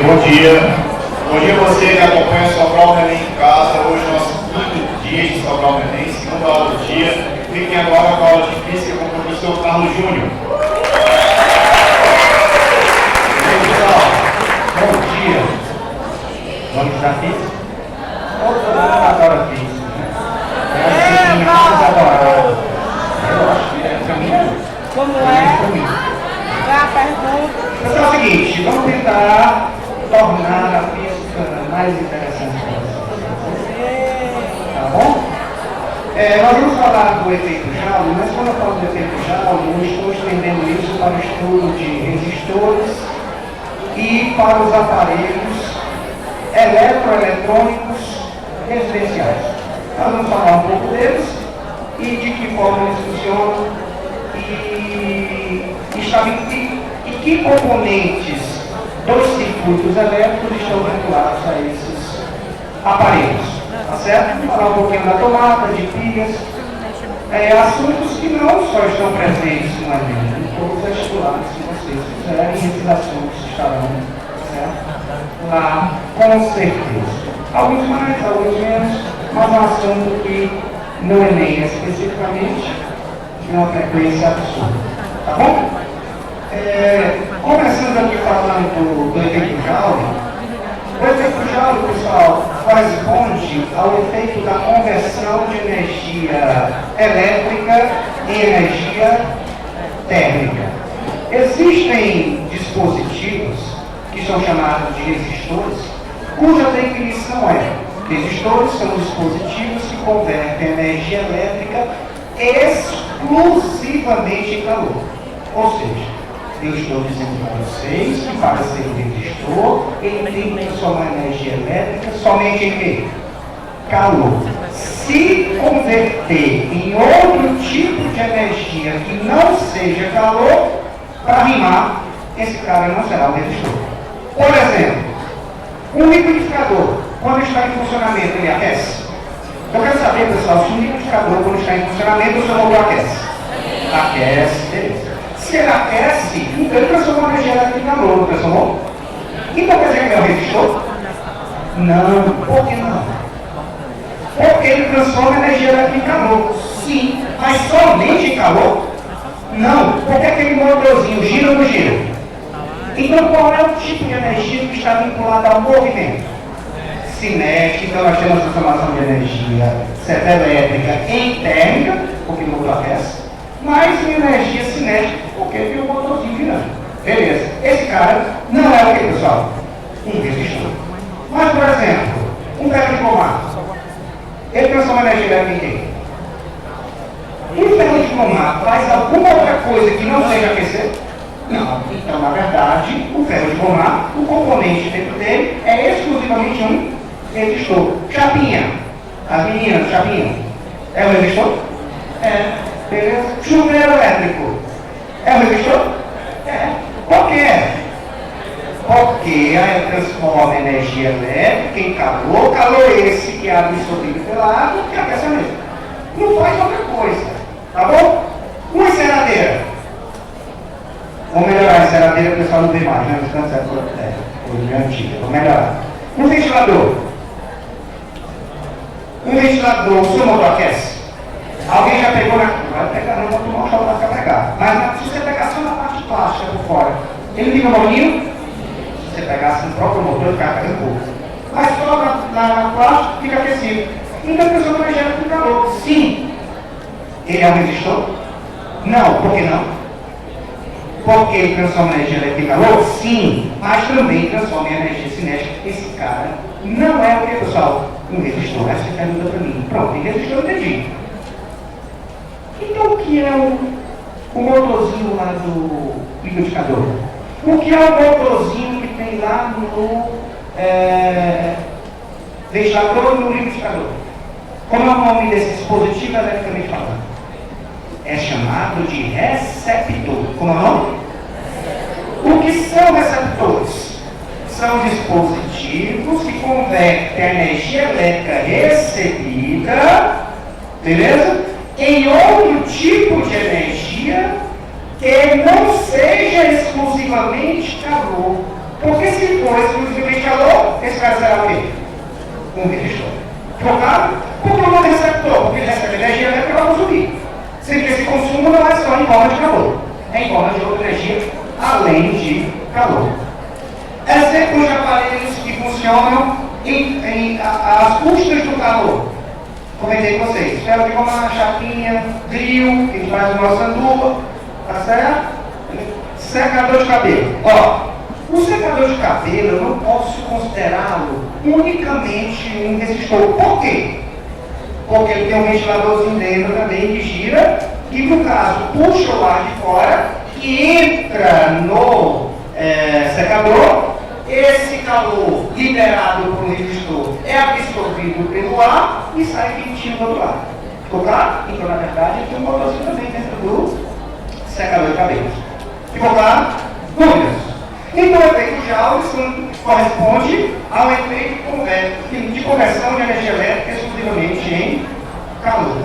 bom dia. Bom dia a você que acompanha Sobral o Neném em casa. Hoje é o nosso quinto dia de Sobral o Neném, segunda aula do dia. Fiquem agora com a aula de física com o professor Carlos Júnior. Pessoal, bom dia. Vamos estudar física? Todo mundo adora física, né? Eu acho que é caminho. Como é? A pergunta. Então é o seguinte, vamos tentar tornar a física mais interessante para vocês. Tá bom? Nós vamos falar do efeito Joule, mas quando eu falo do efeito Joule, eu estou estendendo isso para o estudo de resistores e para os aparelhos eletroeletrônicos residenciais. Nós vamos falar um pouco deles e de que forma eles funcionam e que componentes dos circuitos elétricos estão vinculados a esses aparelhos, tá certo? Vamos falar um pouquinho da tomada, de pilhas, assuntos que não só estão presentes no evento, em todos os vestibulares, se vocês quiserem, esses assuntos estarão, certo? Lá, com certeza. Alguns mais, alguns menos, mas um assunto que no Enem especificamente, de uma frequência absurda, tá bom? Começando aqui falando do efeito Joule, o efeito Joule, pessoal, corresponde ao efeito da conversão de energia elétrica em energia térmica. Existem dispositivos que são chamados de resistores, cuja definição é: resistores são dispositivos que convertem energia elétrica exclusivamente em calor. Ou seja, eu estou dizendo para vocês que para ser um resistor, ele tem que transformar energia elétrica somente em quê? Calor. Se converter em outro tipo de energia que não seja calor, para rimar, esse cara não será um resistor. Por exemplo, um liquidificador, quando está em funcionamento, ele aquece? Eu quero saber, pessoal, se um liquidificador, quando está em funcionamento, o seu motor aquece? Aquece, beleza. Se ele aquece, então ele transforma a energia elétrica em calor, não transformou? Então quer dizer que é um resistor? Não, por que não? Porque ele transforma a energia elétrica em calor, sim, mas somente em calor? Não, porque aquele motorzinho gira ou não gira? Então qual é o tipo de energia que está vinculada ao movimento? Cinética, então nós temos a transformação de energia elétrica em térmica, porque o motor aquece, mas em energia cinética, porque tem o motorzinho girando. Beleza. Esse cara não é o que, pessoal? Um resistor. Mas, por exemplo, um ferro de gomar, ele transforma energia elétrica em quê? Um ferro de gomar faz alguma outra coisa que não seja aquecer? Não. Então, na verdade, o ferro de gomar, o componente dentro dele é exclusivamente um resistor. Chapinha. As meninas, chapinha. É um resistor? É. Beleza? Chuveiro elétrico. É um resistor? É. Por quê? Porque ela transforma energia elétrica em calor, calor esse que é absorvido pela água e aquece a mesma. Não faz outra coisa. Tá bom? Uma enceradeira. Vou melhorar a enceradeira, o pessoal não vê mais, né? Os cantos é antiga. Vou melhorar. Um ventilador. Um ventilador, o seu motor aquece? Alguém já pegou na... Vai pegar, não vou tomar um choque para carregar. Mas se você pegar só na parte plástica por fora, ele fica molinho? Se você pegasse no próprio motor, ele fica um pouco. Mas só na plástica fica aquecido. Então a pessoa vai gerar com calor. Sim. Ele é um resistor? Não. Por que não? Porque ele transforma energia elétrica em calor? Sim. Mas também transforma em energia cinética. Esse cara não é o que, pessoal? Um resistor. Essa é a pergunta para mim. Pronto, tem resistor, eu entendi. Então o que é o motorzinho lá do liquidificador? O que é o motorzinho que tem lá no ventilador e no liquidificador? Como é o nome desse dispositivo eletricamente falando? É chamado de receptor. Como é o nome? O que são receptores? São dispositivos que convertem a energia elétrica recebida, beleza? Em outro tipo de energia que não seja exclusivamente calor. Porque se for exclusivamente calor, esse cara será o quê? Um resistor. Trocado? Porque não receptor, porque ele recebe energia elétrica para consumir. Sendo que esse consumo não é só em forma de calor, é em forma de outra energia, além de calor. Exemplos de aparelhos que funcionam às custas do calor. Comentei com vocês. Ferro de goma, chapinha, grill, que a gente faz no nosso sanduba, tá certo? Secador de cabelo. Ó, o secador de cabelo eu não posso considerá-lo unicamente um resistor. Por quê? Porque ele tem um ventiladorzinho dentro também que gira, e no caso puxa o ar de fora, que entra no secador. Esse calor liberado por um resistor é absorvido pelo ar e sai quentinho do outro lado. Ficou claro? Então, na verdade, tem um motorzinho também dentro do secador de cabelos. Ficou claro? Dúvidas? Então, o efeito Joule corresponde ao efeito de conversão de energia elétrica exclusivamente em calor.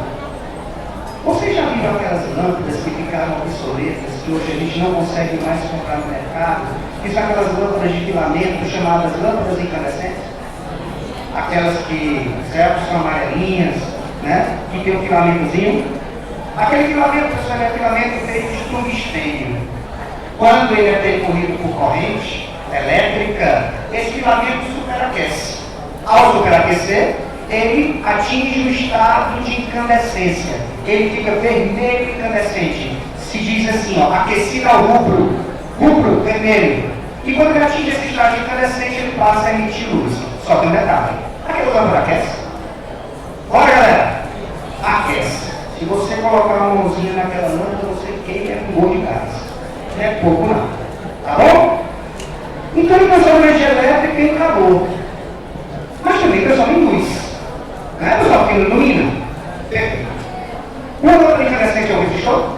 Vocês já viram aquelas lâmpadas que ficaram obsoletas, que hoje a gente não consegue mais comprar no mercado, que são aquelas lâmpadas de filamento chamadas lâmpadas incandescentes? Aquelas que são amarelinhas, né? Que tem um filamentozinho. Aquele filamento, pessoal, é filamento feito de tungstênio. Quando ele é percorrido por corrente elétrica, esse filamento superaquece. Ao superaquecer, ele atinge o estado de incandescência. Ele fica vermelho e incandescente. Se diz assim, ó, aquecido ao rubro vermelho. E quando ele atinge esse estado de incandescente, ele passa a emitir luz. Só que um detalhe: aquele lâmpada aquece? Olha, galera, aquece. Se você colocar uma mãozinha naquela lâmpada, você queima com gol de gás. Não é pouco, não. Tá bom? Então ele transforma energia elétrica em calor. Mas também transforma em luz. Não é, pessoal, que ilumina? Perfeito. Uma lâmpada incandescente é um resistor?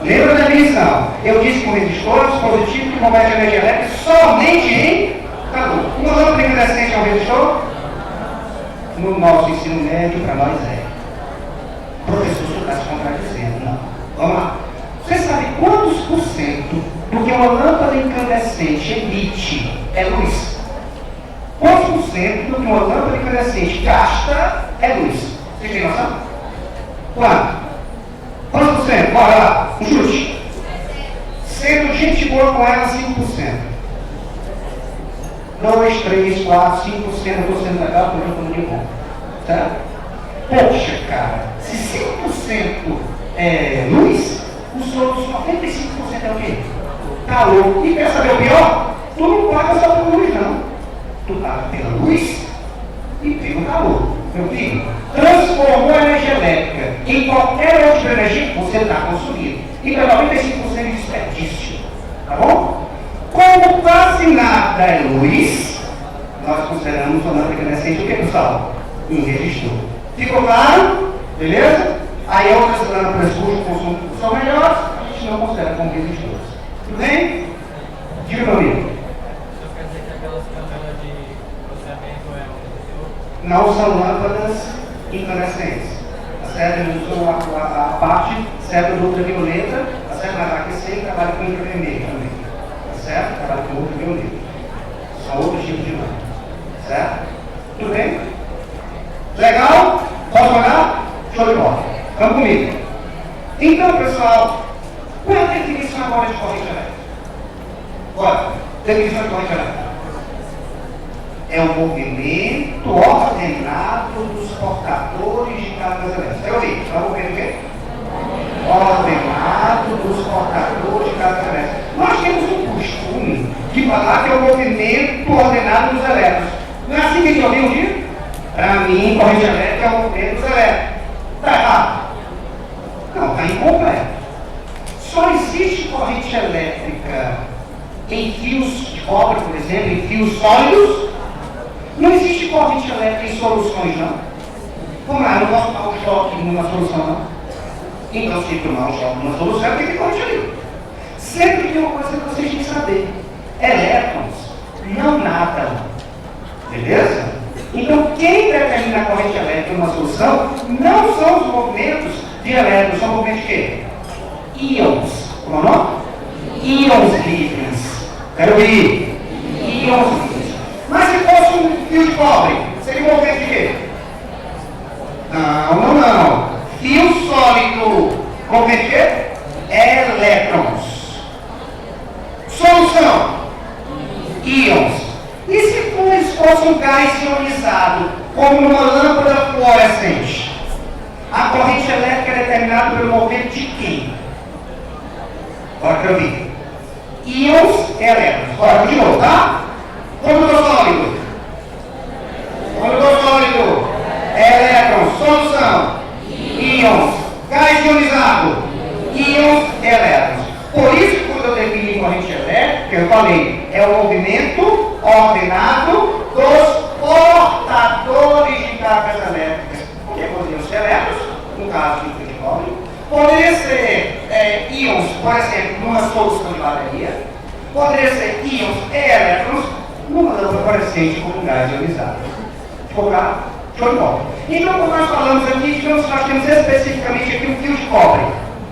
Lembra da definição? Eu disse que um resistor é um dispositivo que converte a energia elétrica somente em calor. Uma lâmpada incandescente é um resistor? No nosso ensino médio, para nós é. Professor, você está se contradizendo, não? Vamos lá. Você sabe quantos por cento do que uma lâmpada incandescente emite é luz? Quantos por cento do que uma lâmpada incandescente gasta é luz? Você tem noção? Quanto? Quantos por cento? Bora lá, um chute. Sendo gente boa com ela, 5%. 2, 3, 4, 5%, eu estou sendo legal, porque eu estou muito bom. Tá? Poxa, cara, se 5% é luz, os outros 95% é o quê? Calor. E quer saber o pior? Tu não paga só pela luz, não. Tu paga pela luz e pelo calor. Meu filho, transformou a energia elétrica em qualquer outra energia que você está consumindo. Então, 95% de desperdício. Tá bom? Como quase nada é luz, nós consideramos a lâmpada incandescente o que, pessoal? Um resistor. Ficou claro? Beleza? Aí outras lâmpadas cujo consumo são melhores, a gente não considera como resistores. Tudo bem? Diga meu amigo. Isso quer dizer que aquelas câmeras de processamento é um resistor? Não são lâmpadas incandescentes. Tá certo? Eles usam a parte certa do ultravioleta, tá certo? Mas aquecer e trabalha com infravermelho também. Tá certo? Trabalha com ultravioleta. São outros tipos de lâmpada. Certo? Tudo bem? Legal? Posso olhar? Show de bola. Vamos comigo. Então, pessoal, qual é a definição agora de corrente elétrica? Olha, definição de corrente elétrica. É o movimento ordenado dos portadores de cargas elétricas. Eu ouvi, é o movimento o quê? Ordenado dos portadores de cargas elétricas. Nós temos um costume de falar que é o movimento ordenado dos elétrons. Não é assim que a gente ouviu um dia? Para mim, corrente elétrica é o movimento dos elétrons. Está errado? Não, está incompleto. Só existe corrente elétrica em fios de cobre, por exemplo, em fios sólidos. Não existe corrente elétrica em soluções, não. Como é? Eu não posso tomar um choque numa solução, não. Então, se tomar um choque numa solução, tem que ter corrente ali. Sempre tem uma coisa que vocês têm que saber. Elétrons não nadam. Beleza? Então, quem determina a corrente elétrica numa solução não são os movimentos de elétrons, são movimentos de quê? Íons. Como é o nome? Íons livres. Quero ir. Íons. Mas se fosse um fio de cobre, seria um movimento de quê? Não. Fio sólido. Movimento de quê? Elétrons. Solução. Íons. E se fosse um gás ionizado, como numa lâmpada fluorescente? A corrente elétrica é determinada pelo movimento de quem? Agora que eu vi. Íons e elétrons. Agora, de novo, tá? Condutor sólido. Condutor sólido. Elétrons. Solução. Íons. Gás ionizado. Íons e elétrons. Por isso, quando eu defini corrente elétrica, eu falei, é o movimento ordenado dos portadores de cargas elétricas. Que poderiam ser elétrons, no caso de fio de cobre. Poderia ser íons, por exemplo, numa solução de bateria. Poderia ser íons e elétrons numa lâmpada fluorescente com um gás ionizado. Ficou claro? Show de bola. Então, como nós falamos aqui, digamos que nós temos especificamente aqui um fio de cobre.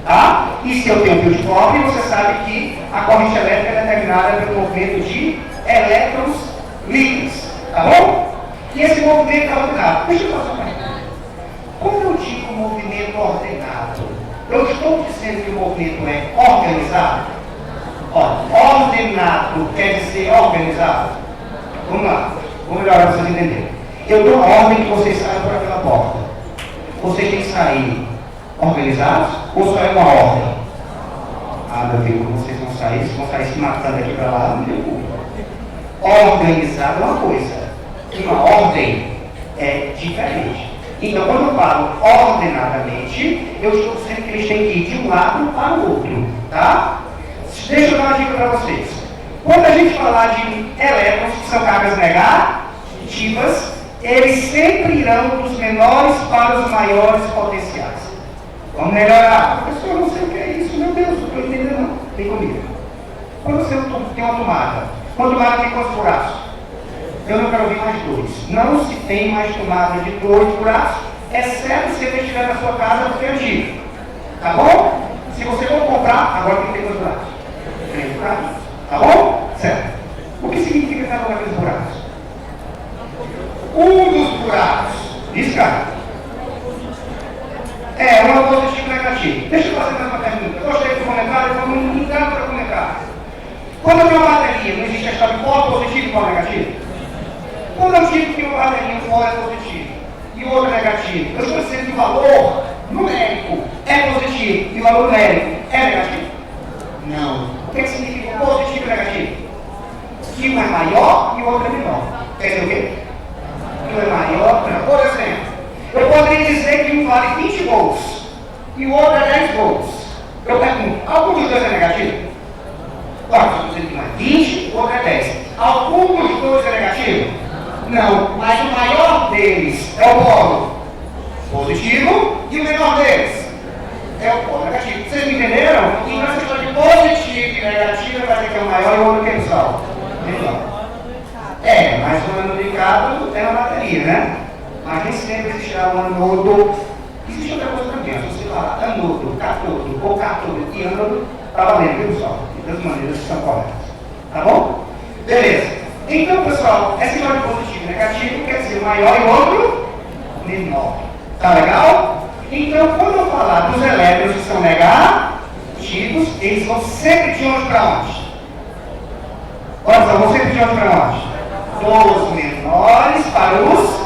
Tá? E se eu tenho um fio de cobre, você sabe que a corrente elétrica é determinada pelo movimento de elétrons livres. Tá bom? E esse movimento é ordenado. Deixa eu fazer uma pergunta. Quando eu digo movimento ordenado, eu estou dizendo que o movimento é organizado? Ordenado quer dizer organizado? Vamos lá, vou melhorar para vocês entenderem. Eu dou a ordem que vocês saiam por aquela porta. Vocês têm que sair organizados ou só é uma ordem? Meu filho, como vocês vão sair se matando aqui para lá, não tem culpa. Organizado é uma coisa, uma ordem é diferente. Então, quando eu falo ordenadamente, eu estou dizendo que eles têm que ir de um lado para o outro, tá? Deixa eu dar uma dica para vocês. Quando a gente falar de elétrons, que são cargas negativas, eles sempre irão dos menores para os maiores potenciais. Vamos melhorar. Professor, eu não sei o que é isso, meu Deus, não estou entendendo não. Vem comigo. Quando você tem uma tomada, uma tomada tem quantos buraços? Eu não quero ouvir mais dois. Não se tem mais tomada de 2 buraços, exceto se você estiver na sua casa porque é antigo. Tá bom? Se você for comprar, agora tem que ter quantos buracos? 3 buracos. Tá bom? Certo. O que significa cada um daqueles buracos? Um dos buracos. Isso, cara? Uma positivo e negativo. Deixa eu fazer mais uma pergunta. Eu gostei do comentário, vamos mudar para o comentário. Quando eu tenho uma bateria, não existe a chave polo positivo e polo negativo? Quando eu digo que uma bateria, um polo é positivo e o outro é negativo, eu estou dizendo que o valor numérico é positivo e o valor numérico é negativo? Não. O que significa positivo e negativo? Que um é maior e o outro é menor. Quer dizer o quê? Que um é maior, por exemplo, eu poderia dizer que um vale 20 volts e o outro é 10 volts. Eu pergunto, algum dos dois é negativo? Claro, eu estou dizendo que um é 20 e o outro é 10. Algum dos dois é negativo? Não, mas o maior deles é o polo positivo e o menor deles é o polo negativo. Vocês me entenderam? Então essa história de positivo e negativo vai dizer que é o maior e o outro que é menor. Mas o anodo é uma bateria, né? Mas nem sempre existirá um anodo. Existe outra coisa também, se você falar anodo, cátodo ou cátodo e anodo, está valendo, viu pessoal? Das maneiras que são corretas. Tá bom? Beleza. Então, pessoal, essa história de positivo e negativo quer dizer o maior e o outro menor. Tá legal? Então, quando eu falar dos elétrons que são negativos, eles vão sempre de onde para onde? Olha só, vão sempre de onde para onde? Dos menores para os.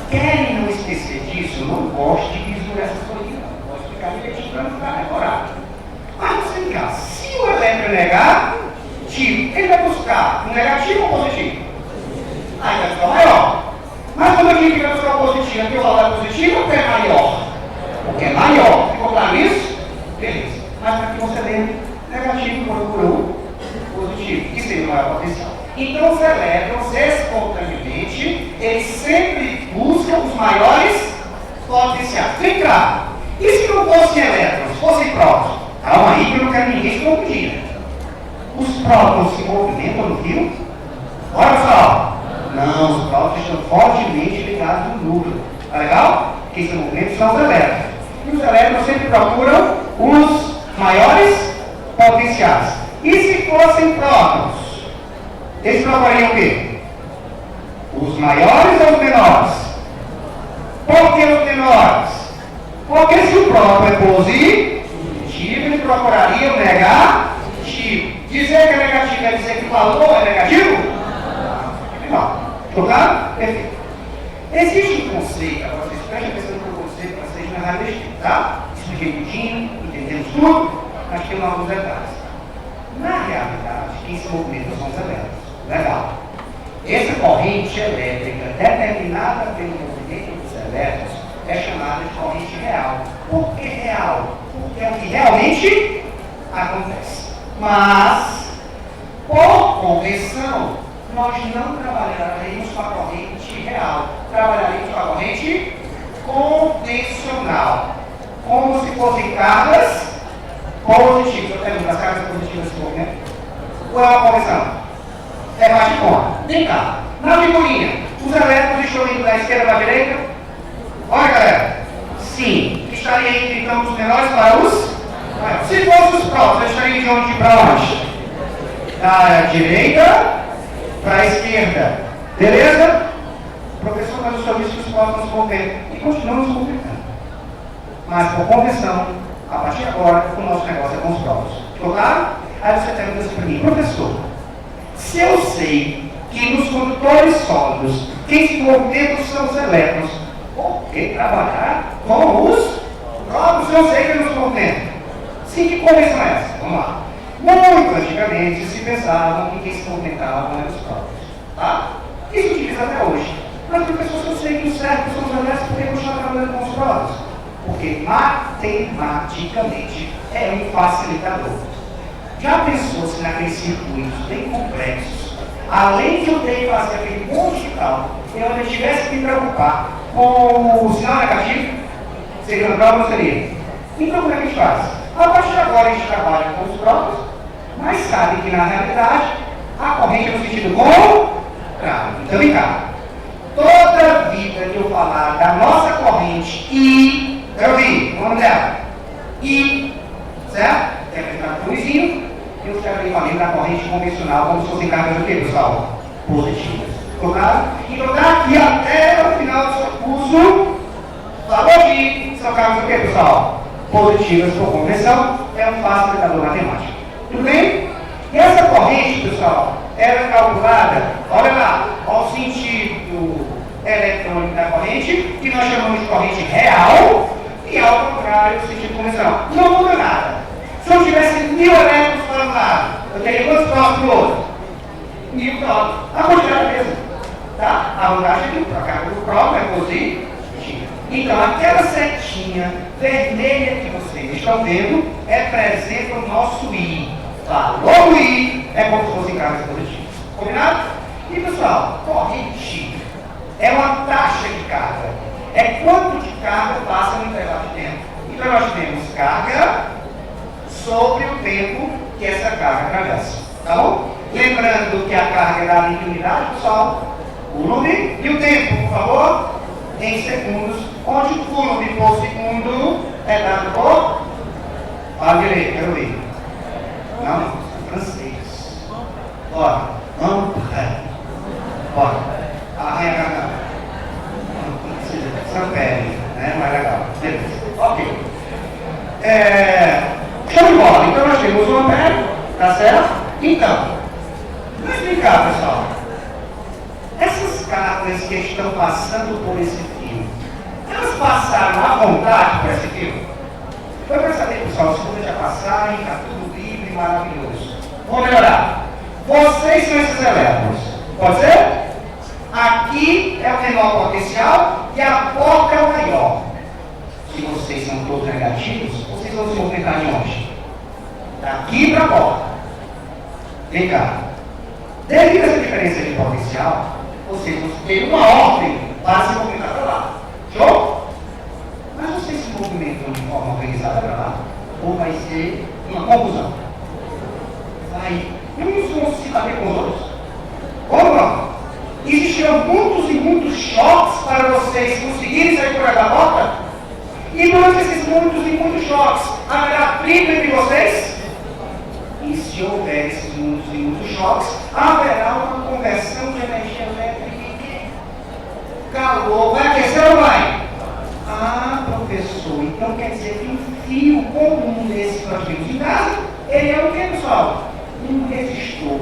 Querem não esquecer disso? Eu não gosto de visualizar essas coisas, não. Vou explicar direitinho para não ficar decorado. Mas você vem cá, se o elétron é negativo, ele vai buscar um negativo ou positivo? Aí vai ficar maior. Mas quando eu digo que vai buscar o positivo, aqui o valor é positivo ou é maior? Porque é maior. Ficou claro isso? Beleza. Mas para que você lembre, negativo procura o positivo, que seria o maior potencial. Então os elétrons, espontaneamente, eles sempre buscam os maiores potenciais. Vem cá. E se não fossem elétrons, fossem prótons? Calma aí que eu não quero ninguém se confundir. Os prótons se movimentam no fio? Olha só. Não, os prótons estão fortemente ligados no núcleo. Tá legal? Quem se movimenta são os elétrons. E os elétrons sempre procuram os maiores potenciais. E se fossem prótons? Eles trocariam o quê? Os maiores ou os menores? Por que os menores? Porque se o próprio é positivo, ele procuraria o negativo. Dizer que é negativo é dizer que o valor é negativo? Não. Ficou claro? Perfeito. Existe um conceito, agora vocês prestem atenção no conceito para vocês não errarem besteira, tá? Expliquei tudinho, entendemos tudo, mas tem alguns detalhes. Na realidade, quem se movimenta são os elétrons. Legal. Essa corrente elétrica determinada pelo movimento dos elétrons é chamada de corrente real. Por que real? Porque é o que realmente acontece. Mas, por convenção, nós não trabalharemos com a corrente real. Trabalharemos com a corrente convencional. Como se fossem cargas positivas. Eu pergunto, as cargas positivas desse movimento? Ou é uma convenção? É mais de conta. Vem cá. Na figurinha, os elétrons estão indo da esquerda para a direita? Olha, galera. Sim. Estaria indo então dos menores para os maiores. Se fossem os próprios, eu estaria de onde para onde? Da direita para a esquerda. Beleza? Professor, mas o senhor disse que os próprios nos mover. E continuamos movimentando. Mas por convenção, a partir de agora, o nosso negócio é com os próprios. Ficou claro? Aí você pergunta assim para mim, professor, se eu sei que nos condutores sólidos quem se movimenta são os elétrons, por que trabalhar com os próprios? Eu sei que nos movimentam. Sim, que convenção é essa? Vamos lá. Muito antigamente se pensava que quem se movimentava eram os próprios. Tá? Isso utiliza até hoje. Mas professor, se eu sei que os certos são os elétrons, por que continuar trabalhando com os próprios? Porque matematicamente é um facilitador. Já pensou se naqueles circuitos bem complexos, além de eu ter que fazer aquele monte de cálculo, eu ainda tivesse que me preocupar com o sinal negativo? Seria natural ou não seria? Então como é que a gente faz? A partir de agora a gente trabalha com os próprios, mas sabe que na realidade a corrente é no sentido contrário. Então vem cá. Toda vida que eu falar da nossa corrente I, quero ouvir, o nome dela? I, certo? Tem que ficar com o izinho. Eu escrevi falando da corrente convencional como se fossem cargas do quê, pessoal? Positivas. Ficou claro? Então daqui até o final do seu curso, falou que são cargas do quê, pessoal? Positivas por convenção, é um facilitador matemático. Tudo bem? E essa corrente, pessoal, ela é calculada, olha lá, ao sentido eletrônico da corrente, que nós chamamos de corrente real, e ao contrário, o sentido convencional. Não muda nada. Se eu tivesse 1000 elétrons para um lado, eu teria quantos próximos do outro? 1000 próximos. A quantidade é a mesma. Tá? A vantagem é que a carga do próprio é positiva. Então, aquela setinha vermelha que vocês estão vendo representa o nosso I. Valor do I é como se fossem cargas positivas. Combinado? E pessoal, corrente é uma taxa de carga. É quanto de carga passa no intervalo de tempo. Então nós temos carga sobre o tempo que essa carga atravessa. Tá bom? Lembrando que a carga é dada em unidade, pessoal, Coulomb, e o tempo, por favor, em segundos, onde o Coulomb por segundo é dado por... Fala direito, quero ver. Não, francês. Bora. Ampere. Bora. Arranha a garganta. Sampere, né? Mais legal. Beleza. Ok. Show de bola. Então nós temos o ampere, tá certo? Então, vou explicar, pessoal. Essas cargas que estão passando por esse fio, elas passaram à vontade por esse fio? Foi para saber, pessoal, se vocês já passaram, está tudo livre, maravilhoso. Vamos melhorar. Vocês são esses elétrons. Pode ser? Aqui é o menor potencial e a porta é o maior. Se vocês são todos negativos, vocês vão se movimentar de onde? Daqui para a porta. Vem cá. Devido a essa diferença de potencial, vocês vão ter uma ordem para se movimentar para lá. Show? Mas vocês se movimentam de forma organizada para lá? Ou vai ser uma confusão? Uns vão se bater com os outros? Ou não? Existirão muitos e muitos choques para vocês conseguirem sair por essa porta? E durante esses muitos e muitos choques, haverá atrito entre vocês? se houver esses muitos choques, haverá uma conversão de energia elétrica em quê? Calor. Vai aquecer ou vai? Ah, professor, então quer dizer que um fio comum desse que nós temos em casa, ele é o que, pessoal? Um resistor.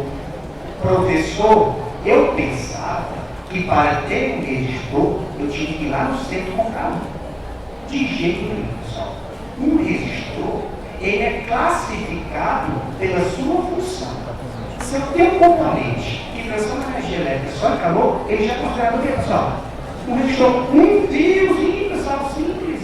Professor, eu pensava que para ter um resistor, eu tinha que ir lá no centro comprar um. De jeito nenhum, pessoal. Um resistor, ele é classificado pela sua função. Se eu tenho um componente que transforma energia elétrica só em calor, ele já é considerado o que, pessoal? Um resistor. Um fiozinho, pessoal, simples.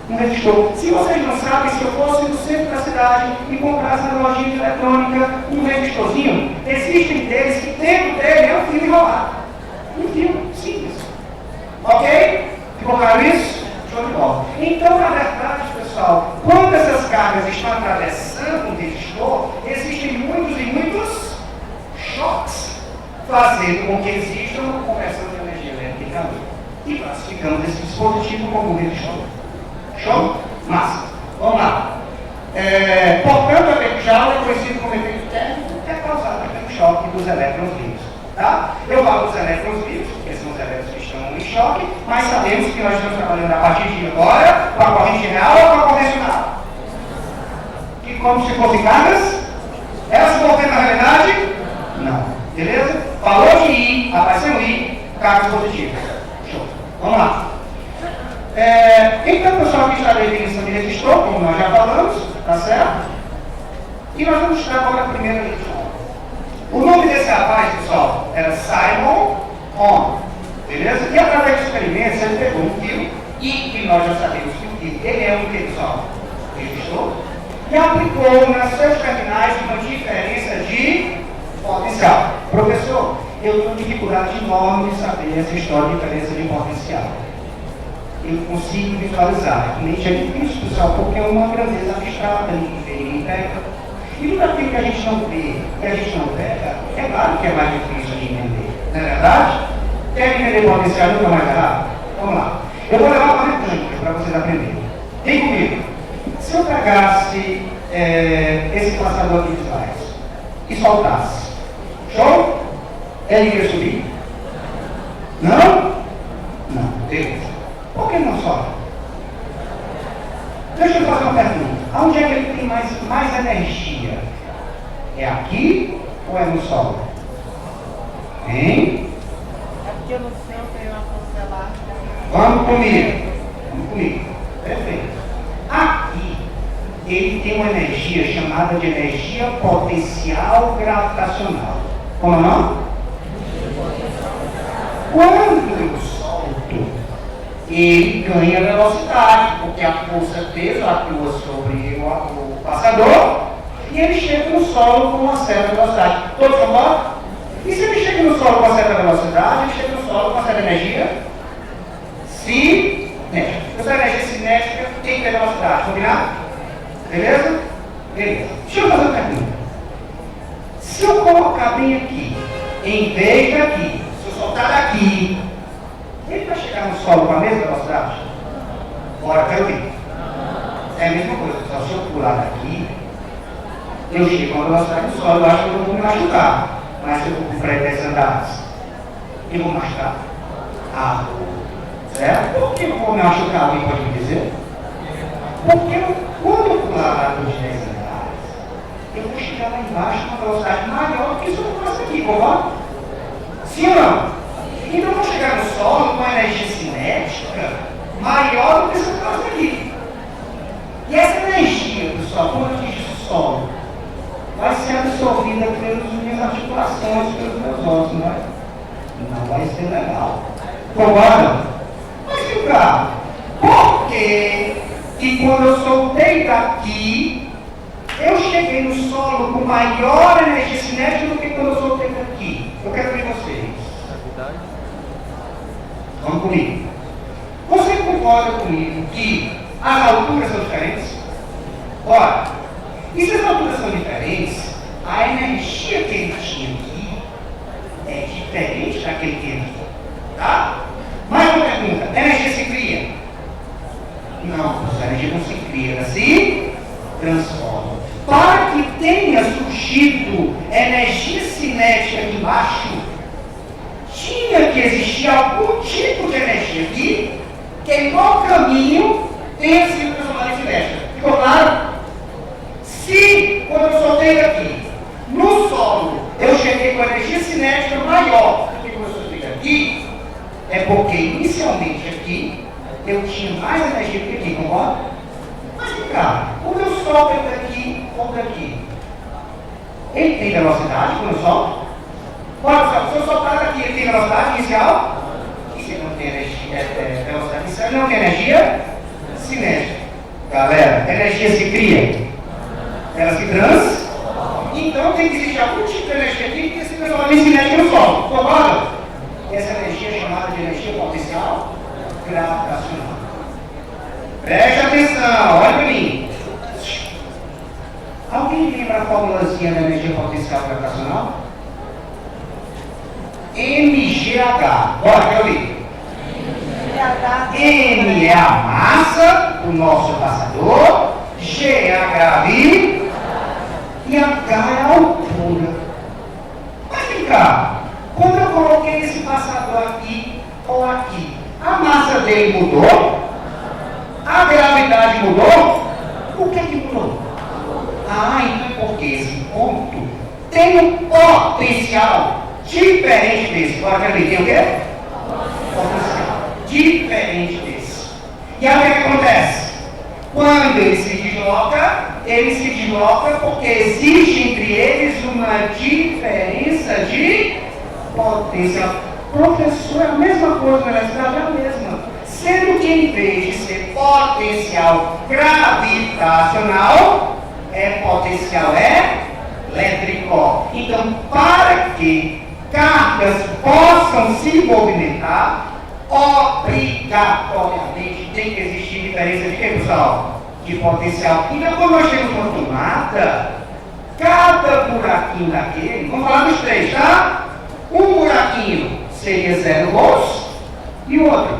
Um resistor. Se vocês não sabem, se eu fosse no centro da cidade e comprasse na lojinha de eletrônica um resistorzinho, existem deles que dentro dele é um fio enrolado. Um fio simples. Ok? Ficou claro isso? Show de bola. Então, na verdade, pessoal, quando essas cargas estão atravessando um resistor, existem muitos e muitos choques, fazendo com que exista uma conversão de energia elétrica em calor. E classificamos esse dispositivo como um resistor. Show? Massa. Vamos lá. Portanto, o efeito Joule é conhecido como efeito térmico, que é causado pelo choque dos elétrons vivos. Tá? Eu falo dos elétrons vivos, porque são os elétrons que estão em choque, mas sabemos que nós estamos trabalhando a partir de agora com a corrente real ou com a convencional. Que como se fossem cargas, elas se movem na realidade? Não. Beleza? Falou de I, apareceu I, cargas positivas. Show. Vamos lá. Então, pessoal, aqui está a definição de resistor, como nós já falamos, tá certo? E nós vamos estudar agora a primeira lição. O nome desse rapaz, pessoal, era Simon On, beleza? E através de experimentos, ele pegou um fio, e nós já sabemos que o fio, ele é um que, pessoal? Resistor, e aplicou nas seus terminais uma diferença de potencial. Professor, eu tenho dificuldade enorme de saber essa história de diferença de potencial. Eu consigo visualizar, realmente é difícil, pessoal, porque é uma grandeza abstrata ali, que pega. E tudo aquilo que a gente não vê, que a gente não pega, é claro que é mais difícil de entender. Não é verdade? Quer entender potencial nunca mais errado? Vamos lá. Eu vou levar uma mecânica para vocês aprenderem. Vem comigo. Se eu pegasse esse passador aqui de slides e soltasse, show? Ele iria subir? Não? Não. Beleza. Por que não sobe? Deixa eu fazer uma pergunta. Aonde é que ele tem mais energia? É aqui ou é no solo? Hein? É porque no céu tem uma força elástica. Vamos comigo. Vamos comigo. Perfeito. Aqui, ele tem uma energia chamada de energia potencial gravitacional. Como é o nome? Quando eu solto, ele ganha velocidade, porque a força peso atua sobre o passador e ele chega no solo com uma certa velocidade. Todos concordam? E se ele chega no solo com uma certa velocidade, ele chega no solo com uma certa energia cinética. Essa energia cinética tem que ter velocidade, combinado? Beleza? Beleza. Deixa eu fazer uma pergunta. Se eu colocar bem aqui, em vez daqui, se eu soltar daqui, ele vai chegar no solo com a mesma velocidade? Bora, quero ver. É a mesma coisa, só se eu pular daqui, eu chego com a velocidade do solo, eu acho que eu vou me machucar. Mas se eu for com freio 10 andares, eu vou machucar? Ah, certo? Por que eu vou me machucar? Alguém pode me dizer? Porque quando eu pular lá dos 10 andares, eu vou chegar lá embaixo com uma velocidade maior do que se eu pulasse aqui, concorda? Sim ou não? Então eu vou chegar no solo com uma energia cinética maior do que se eu pulasse aqui. E essa energia do solo, quando eu digo solo, vai ser absorvida pelas minhas articulações, pelos meus ossos, não é? Não vai ser legal. Concorda? Mas ficar. Por que quando eu soltei daqui, eu cheguei no solo com maior energia cinética do que quando eu soltei daqui? Eu quero ver vocês. Vamos comigo. Você concorda comigo que as alturas são diferentes? Ora, e se as alturas são diferentes, a energia que ele tinha aqui é diferente da que ele tem aqui. Tá? Mais uma pergunta. A energia se cria? Não, a energia não se cria, ela se transforma. Para que tenha tinha que existir algum tipo de energia aqui que no caminho tenha sido transformada em cinética. Ficou claro? Se, quando eu soltei aqui, no solo, eu cheguei com energia cinética maior do que quando eu soltei aqui, é porque inicialmente aqui eu tinha mais energia do que aqui, concorda? Mas vem cá, quando eu solto ele daqui ou daqui, ele tem velocidade quando eu solto? Olha, se eu soltar daqui, ele tem velocidade inicial? E se ele não tem energia, velocidade inicial, ele não tem energia cinética. Galera, energia se cria, ela se trans. Então tem que existir algum tipo de energia aqui que se transforma em cinética no solo. Concorda? Essa energia é chamada de energia potencial gravitacional. Preste atenção, olha para mim. Alguém lembra a formulazinha da energia potencial gravitacional? MGH. Bora, quer ouvir? M é a massa do nosso passador, G é a gravidade e H é a altura. Mas vem cá, quando eu coloquei esse passador aqui ou aqui, a massa dele mudou? A gravidade mudou? O que é que mudou? Então é porque esse ponto tem um potencial diferente desse. Agora quero ver, tem o quê? Potencial diferente desse. E aí o que acontece? Quando ele se desloca porque existe entre eles uma diferença de potencial. Professor, é a mesma coisa na eletricidade, é a mesma. Sendo que em vez de ser potencial gravitacional, é potencial elétrico. Então, para que cargas possam se movimentar, obrigatoriamente tem que existir diferença de quê, pessoal? De potencial. Então, quando nós temos uma tomada, cada buraquinho daquele, vamos falar dos três, tá? Um buraquinho seria 0 volts e o outro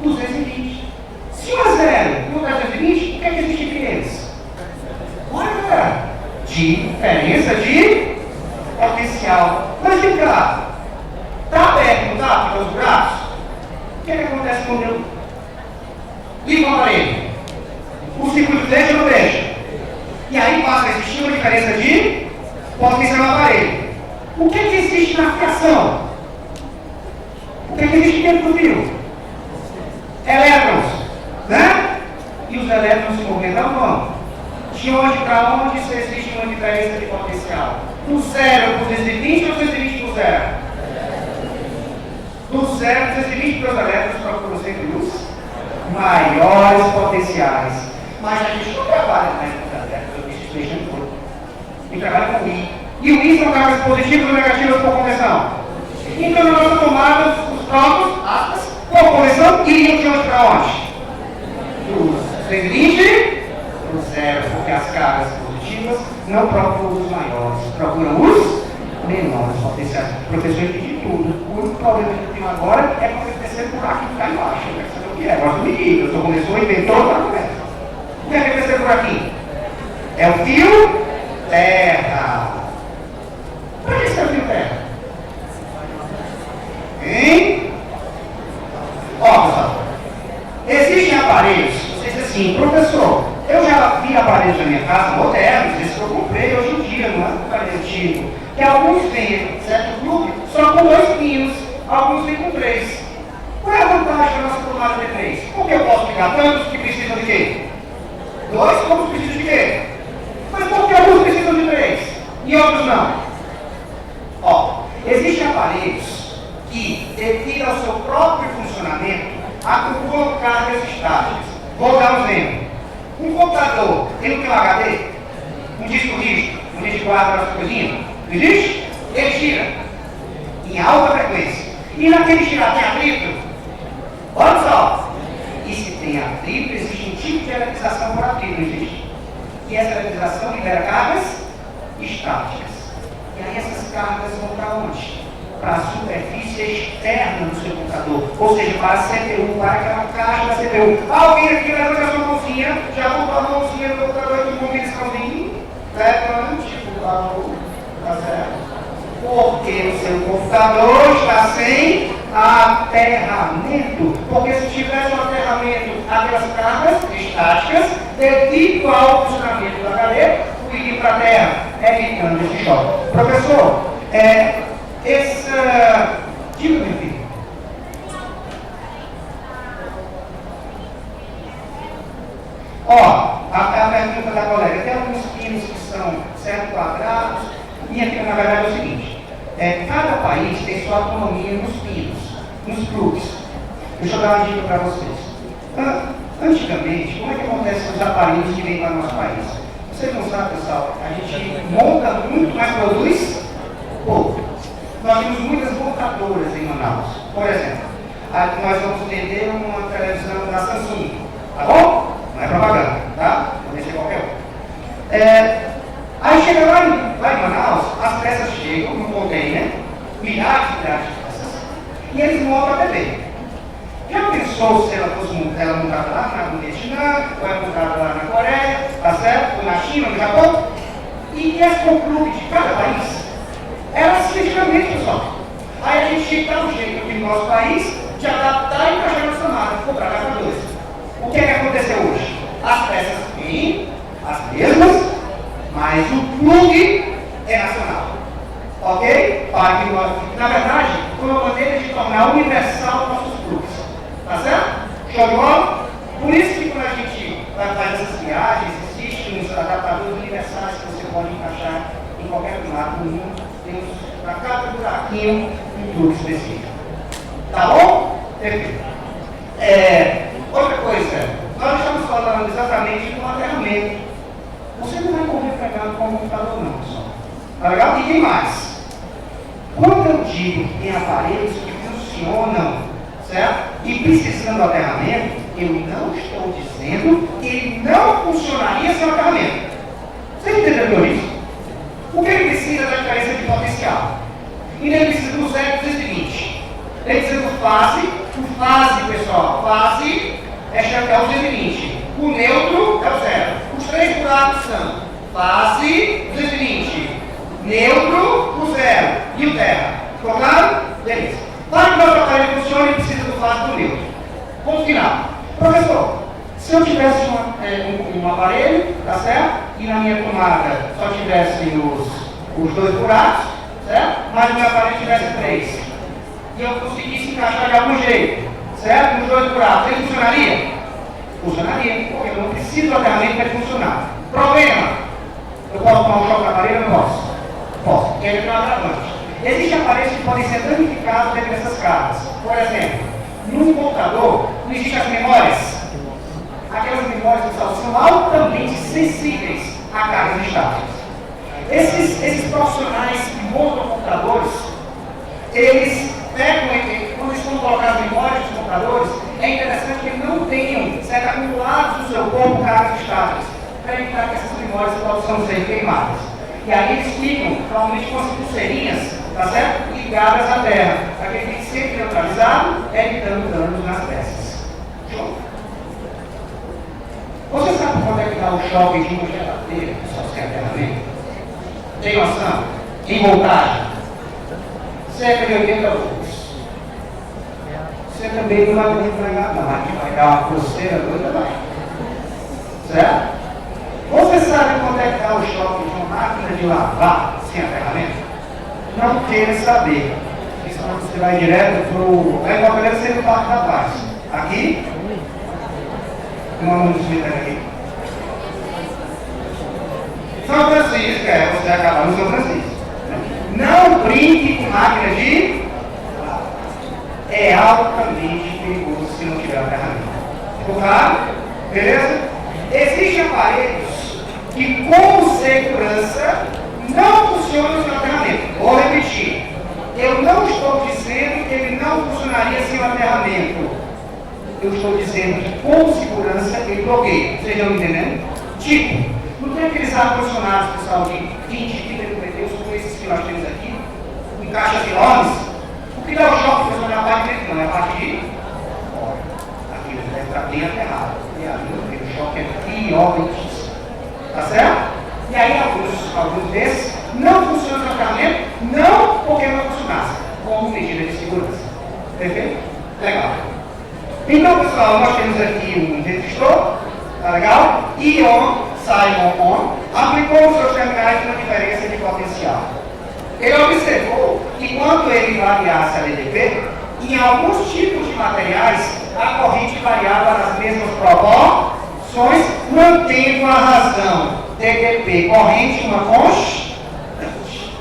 220. Se um é 0 e o outro é 220, o que é que existe entre eles? Olha, diferença de potencial. Mas vem cá, está aberto, não está? Para os braços? O que é que acontece quando eu ligo o aparelho? O circuito deixa ou não deixa? E aí passa a existir uma diferença de potencial no aparelho. O que é que existe na fiação? O que é que existe dentro do fio? Elétrons, né? E os elétrons se movimentam como? De onde para onde se existe uma diferença de potencial? Do 0 para o 220 ou 220 para o 0? Do 0 para o 220 para os elétrons procuram sempre os maiores potenciais. Mas a gente não trabalha mais com os elétrons, eu disse isso um pouco. A gente trabalha com I. E o I são cargas positivas ou negativas por conversão? Então, na nossa tomada, os próprios, aspas, por conversão, iriam de onde para onde? Dos 220 para o 0, porque as cargas positivas não procuram os maiores, procuram os menores potenciais. O professor entende tudo. O único problema que eu tenho agora é quando ele terceiro buraco que está embaixo. Eu quero saber o que é. Agora me diga, eu sou professor, inventou outra conversa. O que é o terceiro buraquinho? É o fio terra. Para que serve o fio terra? Hein? Ó, pessoal, existem aparelhos, você diz assim, professor, eu já vi aparelhos na minha casa, modernos, esses que eu comprei hoje em dia, não é um aparelho antigo, que alguns têm, certo clube, só com 2 pinos, alguns têm com 3. Qual é a vantagem da nossa tomada de 3? Porque eu posso ligar tantos que precisam de quê? 2, como precisam de quê? Mas por que alguns precisam de 3 e outros não? Ó, existem aparelhos que, devido ao seu próprio funcionamento, acumulam cargas estáticas. Vou dar um exemplo. Um computador, ele não tem um HD? Um disco rígido, onde a gente guarda as coisinhas? Não existe? Ele gira em alta frequência. E naquele girar tem atrito? Olha só. E se tem atrito, existe um tipo de eletrização por atrito, não existe? E essa eletrização libera cargas estáticas. E aí essas cargas vão para onde? Para a superfície externa do seu computador, ou seja, para a CPU, para aquela caixa da CPU. Alguém aqui levanta a sua mãozinha, já botou a mãozinha no computador com um combinaçãozinho, levante, tipo, tá certo. Porque o seu computador está sem aterramento. Porque se tivesse um aterramento, aquelas cargas estáticas, devido ao funcionamento da cadeia, fluir para a terra, evitando esse choque. Professor, diga, meu filho. Ó, a pergunta da colega, tem alguns pinos que são certo quadrados, e aqui na verdade é o seguinte, cada país tem sua autonomia nos pinos, nos plugs. Deixa eu dar uma dica para vocês. Antigamente, como é que acontece com os aparelhos que vêm para o nosso país? Vocês não sabem, pessoal, a gente monta muito, mas produz pouco. Nós temos muitas montadoras em Manaus. Por exemplo, nós vamos vender uma televisão da Samsung, tá bom? Não é propaganda, tá? Pode ser qualquer um. Aí chega lá em Manaus, as peças chegam no container, milhares de peças, e eles montam a TV. Já pensou se ela fosse montada lá no Vietnã, ou é montada lá na Coreia, tá certo? Ou na China, no Japão? E esse conclui de cada país. Era assim antigamente, pessoal. Aí a gente tinha que dar um jeito aqui no nosso país de adaptar e encaixar nossa marca, ficou para cá para dois. O que é que aconteceu hoje? As peças têm as mesmas, mas o plug é nacional. Ok? Para que nós, na verdade, foi uma maneira de tornar universal nossos plugs. Tá certo? Show de bola? Por isso que quando a gente faz essas viagens, existem uns adaptadores universais que você pode encaixar em qualquer lugar do mundo. Tem para cada buraquinho um plug específico. Tá bom? Perfeito. Outra coisa, nós estamos falando exatamente do aterramento. Você não vai correr pregando com o computador não, pessoal. Tá legal? E tem mais. Quando eu digo que tem aparelhos que funcionam, certo? E precisando do aterramento, eu não estou dizendo que ele não funcionaria sem o aterramento. Você entendeu isso? O que ele precisa da diferença de potencial? E ele precisa do 0 e 220. Ele precisa do fase. O fase, pessoal, fase é o 220. O neutro é o 0. Os três buracos são fase, 220. Neutro, o 0. E o terra. Ficou claro? Beleza. Para que o nosso aparelho funcione, ele precisa do fase do neutro. Ponto final. Professor, se eu tivesse um aparelho, tá certo? E na minha tomada só tivesse os dois buracos, certo? Mas o meu aparelho tivesse 3. E eu conseguisse encaixar de algum jeito, certo? Nos dois buracos, ele funcionaria? Funcionaria, porque eu não preciso do aterramento para ele funcionar. Problema: eu posso tomar um choque na parede ou não posso? Posso, porque ele tem um agravante. Existem aparelhos que podem ser danificados dentro dessas cargas. Por exemplo, num computador não existem as memórias. Aquelas memórias do salão são altamente sensíveis a cargas estáticas. Esses profissionais que montam computadores, eles pegam, quando eles vão colocar as memórias dos computadores, é interessante que eles não tenham certo, acumulados no seu corpo cargas estáticas, para evitar que essas memórias possam ser queimadas. E aí eles ficam, provavelmente, com as pulseirinhas, tá certo? Ligadas à terra, para que ele fique sempre neutralizado, evitando danos nas peças. Show? Você sabe quando é que dá o choque de uma geladeira, só sem aterramento? Tem noção? Em voltagem? Cerca de 80 volts. Você também não vai poder entregar, não. Aqui vai dar uma coceira doida, vai. Certo? Você sabe quando é que dá o choque de uma máquina de lavar sem aterramento? Não queira saber. Isso você vai direto para o. É igual a ser no Parque da Paz. Aqui. Vamos ver aqui. São Francisco, você acaba no São Francisco. Não brinque com máquina de lavar. É altamente perigoso se não tiver aterramento. Ficou claro? Beleza? Existem aparelhos que, com segurança, não funcionam sem aterramento. Vou repetir. Eu não estou dizendo que ele não funcionaria sem o aterramento. Eu estou dizendo que, com segurança, ele bloqueia. Vocês estão entendendo? Tipo, não tem aqueles ar-condicionados, pessoal, de 20 km, como esses que nós temos aqui, com caixas enormes. O que dá o choque, pessoal, não é a parte de dentro, não, é a parte de fora. Aqui deve estar bem aterrado. E ali, o choque é pior. Tá certo? E aí, alguns desses não funcionam no aterramento, não porque não funcionasse, como medida de segurança. Perfeito? Legal. Então, pessoal, nós temos aqui um resistor, tá legal? Ion, Simon On, aplicou os seus terminais uma diferença de potencial. Ele observou que quando ele variasse a LDP, em alguns tipos de materiais, a corrente variava nas mesmas proporções, mantendo a razão DDP corrente uma constante.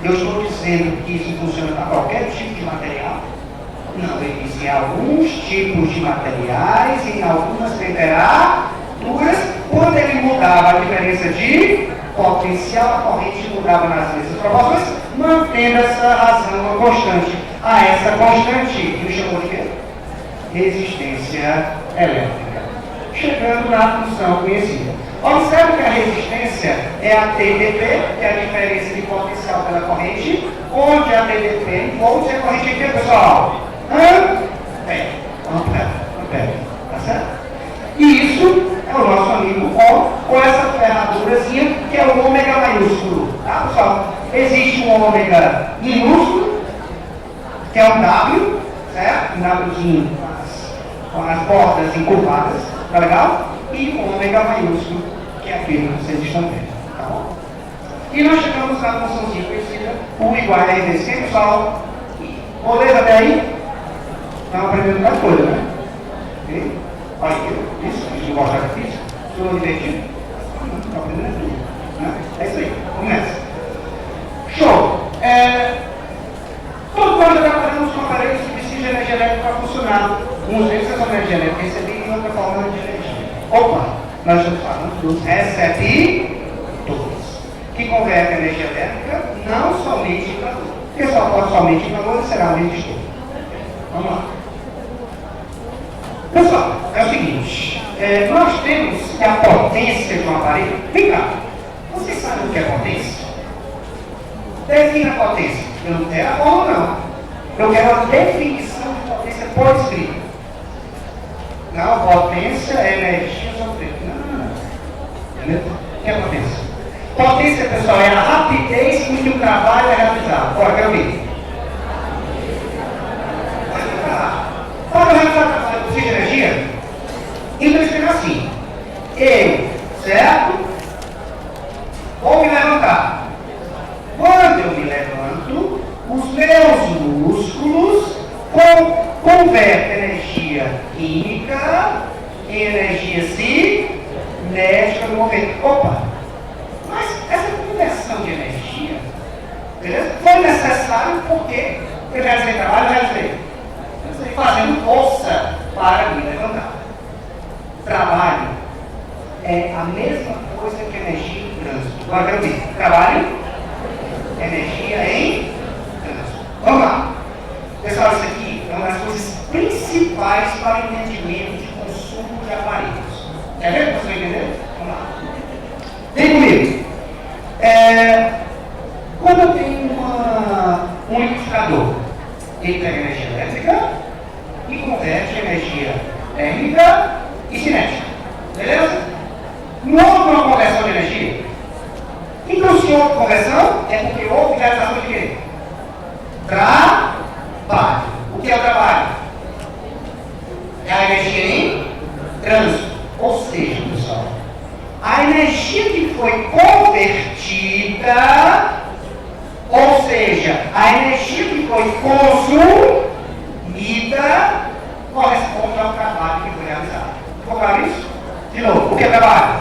Eu estou dizendo que isso funciona para qualquer tipo de material? Não, ele diz em alguns tipos de materiais, em algumas temperaturas, quando ele mudava a diferença de potencial, a corrente mudava nas mesmas proporções, mantendo essa razão constante. A essa constante, que chamou de quê? Resistência elétrica. Chegando na função conhecida. Observe que a resistência é a TDP, que é a diferença de potencial pela corrente, onde a TDP em volts é a corrente aqui, pessoal. Ampere. Tá certo? E isso é o nosso amigo O, com essa ferradurazinha, que é o ômega maiúsculo. Tá, pessoal? Existe um ômega minúsculo, que é um W, certo? Um Wzinho com as bordas encurvadas, tá legal? E um ômega maiúsculo, que é aquele que vocês estão vendo, tá bom? E nós chegamos na funçãozinha conhecida, U igual a RDC, pessoal. Beleza até aí? Estão aprendendo muita coisa, né? Ok? Olha aqui, isso, a gente não gosta de física, estou divertido. Está aprendendo tudo, né? É isso aí, começa. Show! Todo mundo já trabalhamos com aparelhos que precisam de energia elétrica para funcionar. Uns deles são energia elétrica recebida e outra forma de energia. Opa! Nós estamos falando dos receptores, que convertem energia elétrica não somente em calor. Porque só pode somente em calor e será um resistor. Vamos lá. Pessoal, é o seguinte, nós temos que a potência de um aparelho. Vem cá, vocês sabem o que é potência? Defina a potência. Eu não quero a forma, não. Eu quero a definição de potência por escrito. Não, potência é energia sobre. Não. Entendeu? O que é potência? Potência, pessoal, é a rapidez com que o trabalho é realizado. Bora, quero ver. Para realizar o trabalho com energia, então escreva assim: eu, certo? Vou me levantar. Quando eu me levanto, os meus músculos convertem energia química em energia cinética no movimento. Opa! Mas essa conversão de energia, beleza? Foi necessário porque eu realizei trabalho, realizei. Fazendo força para me levantar. Trabalho é a mesma coisa que energia em trânsito. Agora quero ver. Trabalho, energia em trânsito. Vamos lá. Pessoal, isso aqui é uma das coisas principais para o entendimento de consumo de aparelhos. Quer ver? Você vai entender? Vamos lá. Vem comigo. Quando eu tenho um liquidificador, ele pega energia elétrica e converte energia térmica e cinética. Beleza? Não houve uma conversão de energia? Então, se houve conversão, é porque houve realização de quê? Trabalho. O que é o trabalho? É a energia em trânsito. Ou seja, pessoal, a energia que foi convertida, ou seja, a energia que foi consumida, corresponde ao trabalho que foi realizado. Ficou claro isso? De novo, o que é trabalho?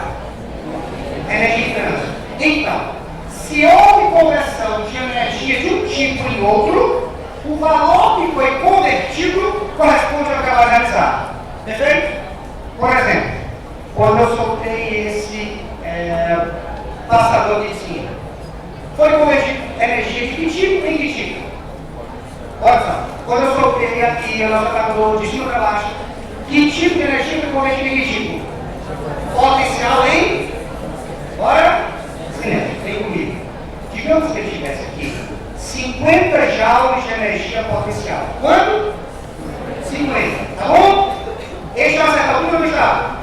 Energia em trânsito. Então, se houve conversão de energia de um tipo em outro, o valor que foi convertido corresponde ao trabalho realizado. Perfeito? Por exemplo, quando eu soltei esse passador de cima, foi convertido energia de que tipo em que tipo? Olha só, quando eu soltei aqui o nosso passador de cima para baixo, que tipo de energia foi convertido em que tipo? Potencial em? Bora? Cinético, vem comigo. Digamos que ele tivesse aqui 50 joules de energia potencial. Quanto? 50, tá bom? Este é uma certa altura ou não está?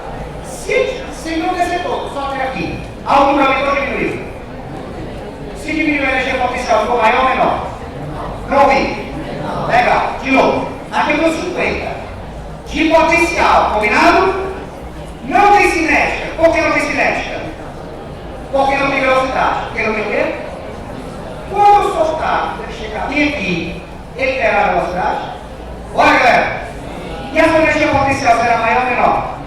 Se não descer todo, só até aqui. A altura aumentou ou diminuiu? Se diminuiu a energia potencial, ficou maior ou menor? Não ouvi? Legal. De novo. Aqui eu dou 50. De potencial. Combinado? Não tem cinética. Por que não tem cinética? Porque não tem velocidade. Porque não tem o quê? Quando o soltado ele chegar bem aqui, ele terá a velocidade? Olha, galera. E a sua energia potencial será maior ou menor?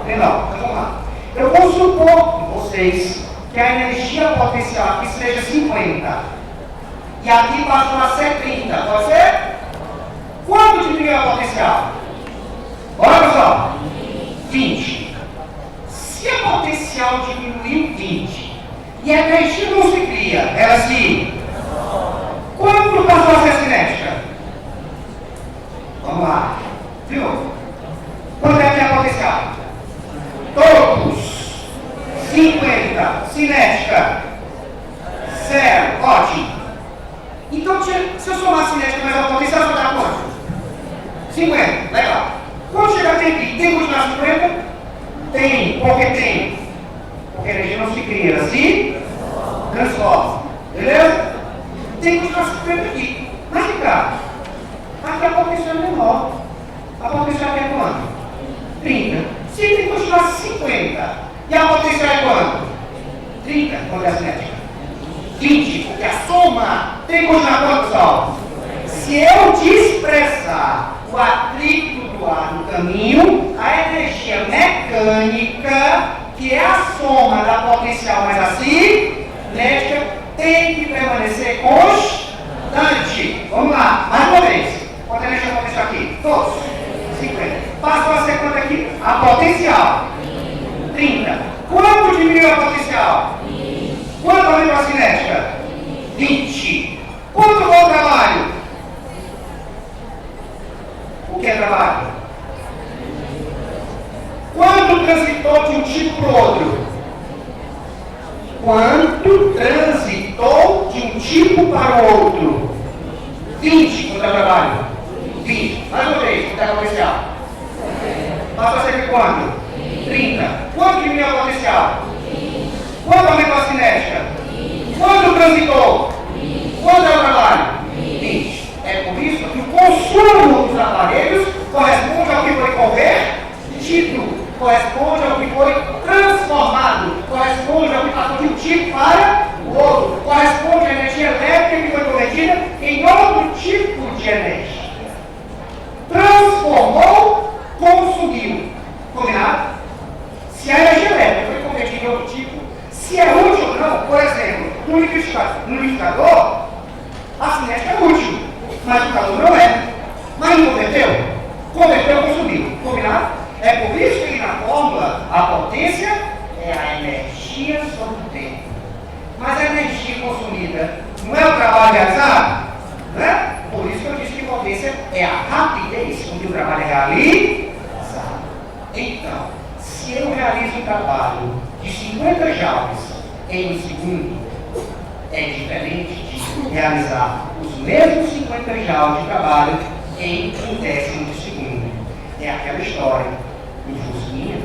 Menor. Então vamos lá. Eu vou supor com vocês que a energia potencial aqui seja 50. E aqui passou a ser 30. Pode ser? Quanto diminuiu a potencial? Olha, pessoal. 20. Se a potencial diminuiu 20 e a energia não se cria, ela se... Quanto passou a ser cinética? Vamos lá. Viu? Quanto é que é a potencial? Todos. 50. Cinética. 0. Ótimo. Então, se eu somar a cinética mais a potencial, vai dar quanto? 50. Legal. Quando chegar até aqui, tem que continuar 50? Tem. Por que tem? Porque a energia não se cria, ela se transforma. Beleza? Tem que continuar 50 aqui. Mas que cá? Aqui a potencial é menor. A potencial aqui é quanto? 30. Se tem que continuar 50. E a potencial é quanto? 30. Quando é a cinética? 20. Porque a soma tem que continuar quanto, pessoal? Se eu desprezar o atrito do ar no caminho, a energia mecânica, que é a soma da potencial mais a cinética, tem que permanecer constante. Vamos lá, mais uma vez. Quanto energia potencial aqui? Todos. 50. Passou a ser quanto aqui? A potencial. 30. Quanto diminuiu a potencial? Quanto aumentou a cinética? 20. Quanto foi o trabalho? O que é trabalho? Quanto transitou de um tipo para o outro? Quanto transitou de um tipo para o outro? 20 quanto é o trabalho? 20. Mais uma vez, quanto é o potencial? Passou a ser quanto? 30. Quanto diminuiu a potencial? Quanto aumentou a cinética? Quanto transitou? Quanto é o trabalho? 20. É por isso que o consumo dos aparelhos corresponde ao que foi convertido, corresponde ao que foi transformado, corresponde ao que passou de um tipo para o outro, corresponde à energia elétrica que foi convertida em outro tipo de energia. Transformou, consumiu. Combinado? Se a energia elétrica foi convertida em outro tipo, se é útil ou não, por exemplo, no liquidificador, a cinética é útil, mas o calor não é. Mas não converteu? Converteu, consumiu. Combinado? É por isso que na fórmula a potência é a energia sobre o tempo. Mas a energia consumida não é o trabalho realizado? Né? Por isso que eu disse que potência é a rapidez com que o trabalho é realizado. Então, se eu realizo um trabalho de 50 joules em um segundo, é diferente de realizar os mesmos 50 joules de trabalho em um décimo de segundo. É aquela história. O Fusquinha,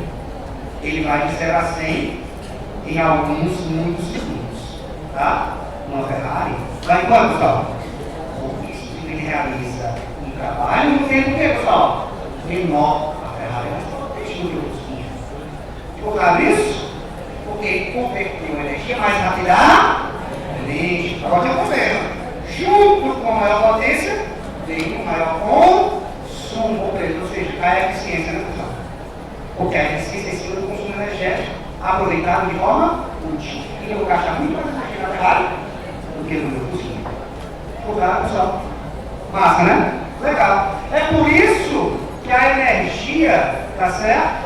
ele vai de 0 a 100 em alguns muitos segundos. Tá? Uma Ferrari vai em quanto, pessoal? Por isso que ele realiza um trabalho no tempo que, pessoal? Menor. A Ferrari é mais potente do que o Fusquinha. Ficou claro isso? Porque converteu energia mais rapidamente. Agora tem uma coisa. Junto com a maior potência, tem um maior consumo, ou seja, a eficiência, né, pessoal? Porque a eficiência é em cima do consumo energético aproveitado de forma útil. E eu vou gastar muito mais energia na Ferrari do que no meu cozinho. Ficou claro, pessoal? Massa, né? Legal. É por isso que a energia, tá certo?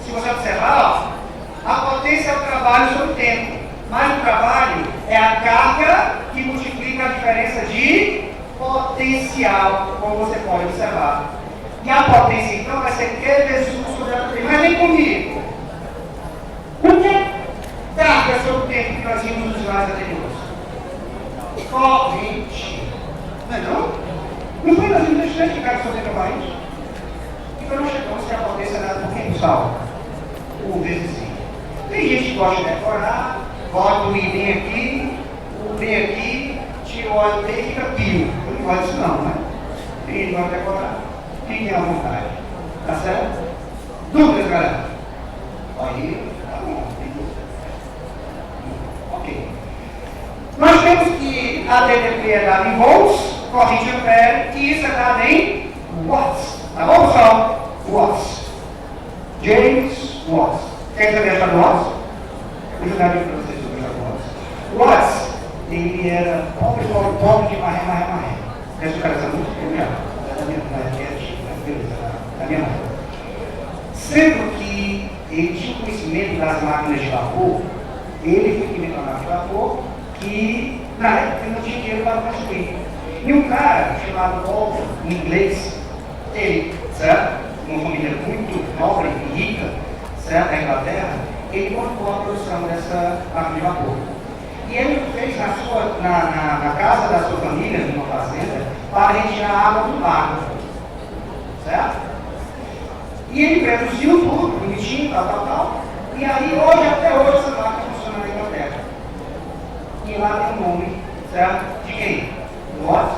Se você observar, ó, a potência é o trabalho sobre o tempo, mas o trabalho é a carga que multiplica a diferença de potencial, como você pode observar. E a potência, então, vai ser Q vezes 1 sobre a potência. Mas vem comigo. O que carga sobre o tempo que nós vimos nos slides anteriores? Corrente. Não é não? Não foi nas indústrias que carga sobre o tempo corrente? Então nós chegamos que a potência é dada por quem, pessoal? O vezes I. Tem gente que gosta de decorar, bota o I bem aqui, o B aqui, tira o O e fica pio. gosta disso não, né? Ninguém gosta de decorar. Fiquem à vontade. Tá certo? Dúvidas, galera? Aí, tá bom. Tem dúvida. Ok. Nós temos que a DDP é dada em volts, corrente ampere, e isso é dado em watts. Tá bom, pessoal? Watts. James Watts. Quer saber a história do Watts? Eu vou jogar aqui para vocês sobre a história do Watts. Watts, ele era pobre de maré. Essa cara essa música? Eu já. Da minha mãe. Sendo que ele tinha conhecimento das máquinas de vapor, ele foi que inventou a máquina de vapor, que na época não tinha dinheiro para construir. E um cara chamado Walter, em inglês, ele, certo? Uma família muito nobre e rica, certo? Da Inglaterra, ele montou a produção dessa máquina de vapor. E ele fez na casa da sua família, numa fazenda, para retirar a água do lago. Certo? E ele produziu tudo, bonitinho, tal. E aí, até hoje, essa máquina funciona na Inglaterra. E lá tem o nome, certo? De quem? Watts.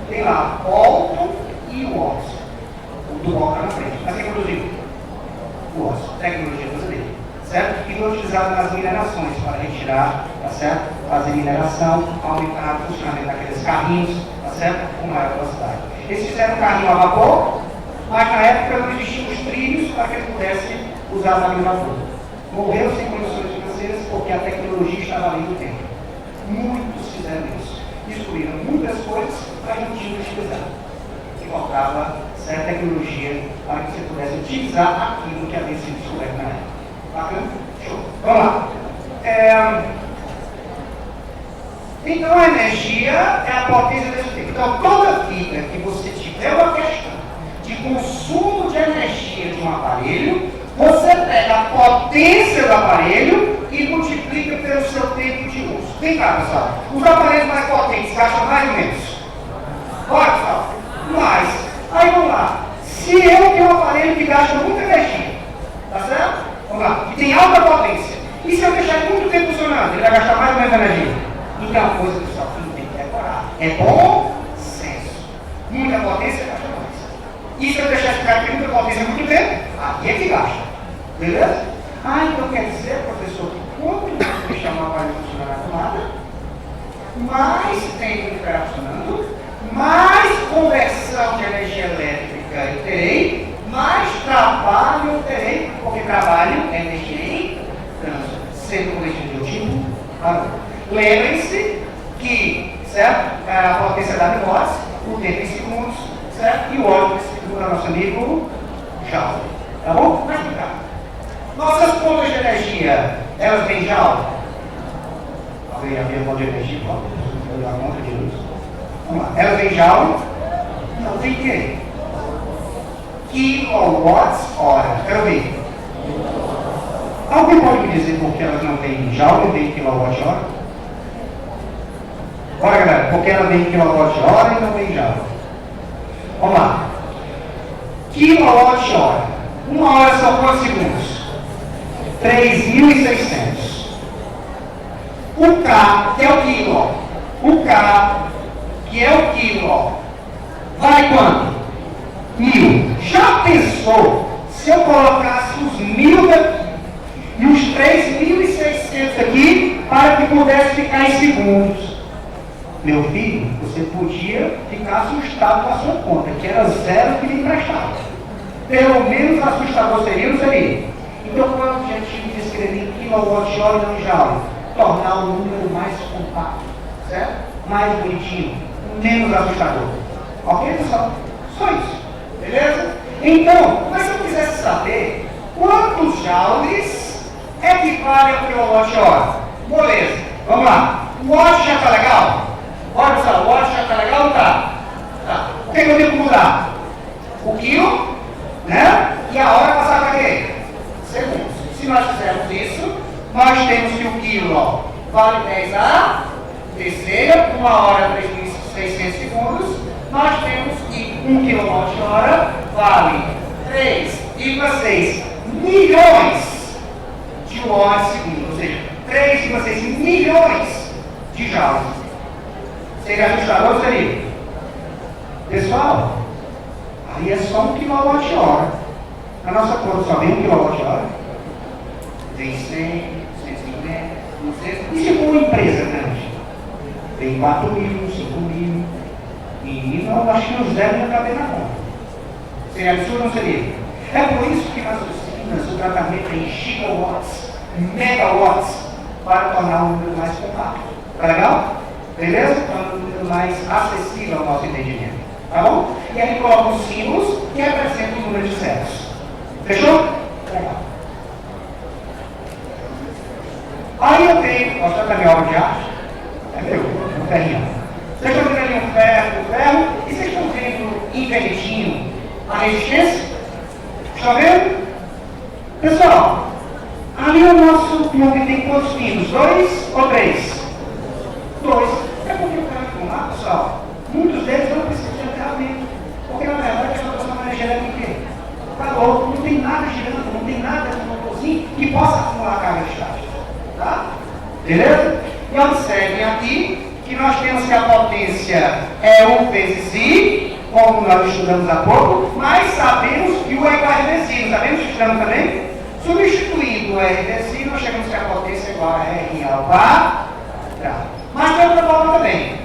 Tem lá Walton e Watts. O do Walton na frente. Mas quem produziu? Watts. Tecnologia brasileira. Certo? E foi utilizado nas minerações para retirar, tá certo? Fazer mineração, aumentar o funcionamento daqueles carrinhos, tá certo? Com maior velocidade. Eles fizeram um carrinho a vapor, mas na época não existiam os trilhos para que eles pudessem usar a máquina de vapor. Morreram sem condições financeiras porque a tecnologia estava além do tempo. Muitos fizeram isso. Descobriram muitas coisas, mas não tinham utilizado. E faltava certa tecnologia para que você pudesse utilizar aquilo que havia sido descoberto na época. Bacana? Show. Vamos lá. Então a energia é a potência desse tempo. Então toda vida que você tiver uma questão de consumo de energia de um aparelho, você pega a potência do aparelho e multiplica pelo seu tempo de uso. Vem cá, pessoal. Os aparelhos mais potentes gastam mais ou menos? Bora, pessoal. Mais. Aí vamos lá. Se eu tenho um aparelho que gasta muita energia, tá certo? Vamos lá. Que tem alta potência. E se eu deixar ele muito tempo funcionando, ele vai gastar mais ou menos energia? Então, a coisa que só tem que decorar é bom senso. Muita potência gasta mais. E se eu deixar esse cara ter muita potência muito tempo, aí é que gasta. Beleza? Então quer dizer, professor, que quanto mais deixar o aparelho funcionar na tomada, mais tempo ele estará funcionando, mais conversão de energia elétrica eu terei, mais trabalho eu terei, porque trabalho é energia em trânsito. Sendo corrigido de um tipo para outro. Lembrem-se que, certo? A potência da watts, o tempo em segundos, certo? E o óleo do nosso amigo Joule. Tá bom? Vai ficar. Nossas pontas de energia, elas têm Joule? Alguém havia ponta de energia? Vou dar conta de luz. Vamos lá. Elas têm Joule? Não, tem quê? Kilowatts hora. Quero ver. Alguém pode me dizer por que elas não têm Joule e têm quilowatt-hora? Bora, galera, porque ela tem quilowatt-hora e não tem Joule. Vamos lá. Quilowatt-hora. Uma hora são quantos segundos? 3.600. O K, que é o quilo. O K, que é o quilo, vale quanto? 1.000. Já pensou se eu colocasse os 1.000 daqui e os 3.600 aqui para que pudesse ficar em segundos? Meu filho, você podia ficar assustado com a sua conta, que era zero que lhe emprestava. Pelo menos assustador seria, não seria? Então, qual é o objetivo de escrever em quilowatt-hora e não Joule? Tornar o número mais compacto, certo? Mais bonitinho, menos assustador. Ok, pessoal? Só isso. Beleza? Então, mas se eu quisesse saber quantos joules equivale ao quilowatt-hora? Beleza, vamos lá. O watt já está legal? Bora, pessoal, o watt já está legal ou tá? Tá. O que eu tenho que mudar? O quilo, né? E a hora passar para quê? Segundos. Se nós fizermos isso, nós temos que o quilo, ó, vale 10 a terceira, 1 hora 3.600 segundos. Nós temos que 1 kWh vale 3,6 milhões de horas segundo, ou seja, 3,6 milhões de joules. Seria ajustador ou seria? Pessoal, aí é só 1 kWh. A nossa conta só vem 1 kWh. Vem 100, 150, 200. E se for uma empresa grande? Vem 4 mil, 5 mil. E não, acho que os 0 não cabem na conta. Seria absurdo ou não seria? É por isso que nas usinas o tratamento é em gigawatts, megawatts, para tornar o número mais compacto. Tá legal? Beleza? Tornar o número mais acessível ao nosso entendimento. Tá bom? E aí coloca os símbolos que representam o número de zeros. Fechou? Legal. Aí eu tenho, mostrando a minha obra de arte, é meu, um ferrinho. Vocês estão vendo ali um ferro, e vocês estão vendo em vermelhinho a resistência? Estão vendo? Pessoal, ali o nosso plug tem quantos pinos? 2 ou 3? 2. É porque o cara com lá, pessoal, muitos deles não precisam de aterramento. Porque na verdade a transformação energia elétrica o quê? Calor, não tem nada girando, não tem nada no motorzinho que possa acumular carga estática. Tá? Beleza? E observem aqui que nós temos que a potência é U vezes I, como nós estudamos há pouco, mas sabemos que U é igual a R vezes I, sabemos que estudamos também? Substituindo o R vezes I, nós chegamos que a potência é igual a R ao quadrado. Mas tem outra forma também.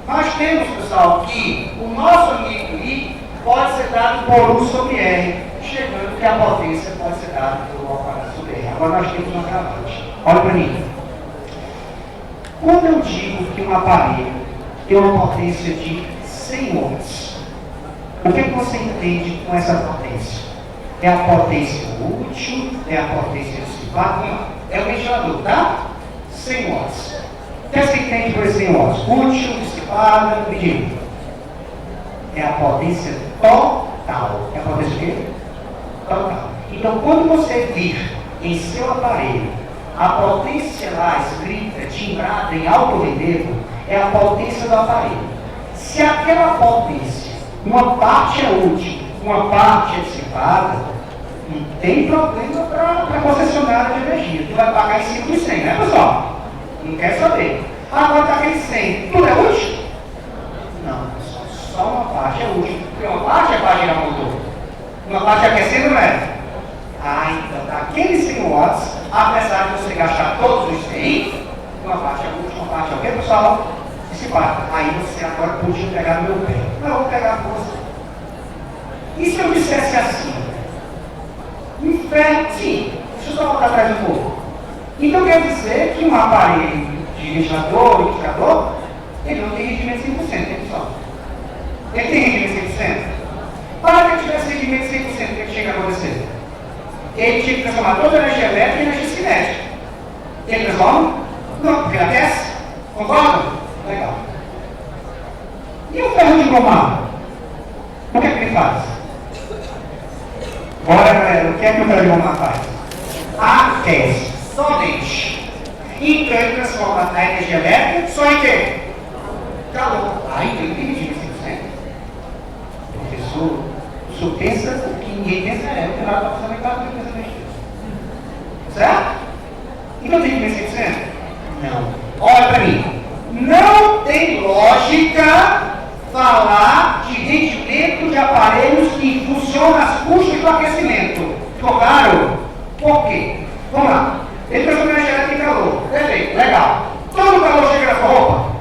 Nós temos, pessoal, que o nosso amigo I pode ser dado por U sobre R, chegando que a potência pode ser dada por U ao quadrado sobre R. Agora nós temos uma agravante. Olha para mim. Quando eu digo que um aparelho tem uma potência de 100 watts, o que você entende com essa potência? É a potência útil? É a potência dissipada? É o ventilador, tá? 100 watts. O que você entende por 100 watts? Útil, dissipada, medido. É a potência total. É a potência o quê? Total. Então, quando você vir em seu aparelho a potência lá escrita, timbrada em alto relevo, é a potência do aparelho. Se aquela potência, uma parte é útil, uma parte é dissipada, não tem problema para a concessionária de energia. Tu vai pagar em cima dos 100, né, pessoal? Não quer saber. Agora está aquele 100, tudo é útil? Não, só uma parte é útil. Porque uma parte é para girar motor. Uma parte é aquecendo, não é? Então, daqueles 100 watts, apesar de você gastar todos os 100, uma parte é útil, uma parte é o quê, pessoal? Dissipada. Aí você agora podia pegar no meu pé. Não, eu vou pegar com você. E se eu dissesse assim? Um ferro, sim. Deixa eu só voltar atrás um pouco. Então quer dizer que um aparelho de ventilador, liquidificador, ele não tem rendimento 100%, né, pessoal? Ele tem rendimento 100%? Para que ele tivesse rendimento 100%, o que chega a acontecer? Ele tinha que transformar toda a energia elétrica em energia cinética. Ele transforma? Não, porque ele aquece. Concorda? Legal. E o ferro de gomar? O que é que ele faz? Bora, galera, o que é que o ferro de gomar faz? Aquece. Só deixa. Então ele transforma a energia elétrica só em quê? Calor. Aí tem que dividir 100%. Professor, o senhor pensa o que ninguém pensa é o que nada está fazendo em casa, não pensa besteira. Certo? Então tem que ver 100%? Não. Olha para mim. Não tem lógica falar de rendimento de aparelhos que funcionam às custas do aquecimento. Ficou claro? Por quê? Vamos lá. Ele transforma energia elétrica em calor. Perfeito, legal. Todo o calor chega na sua roupa?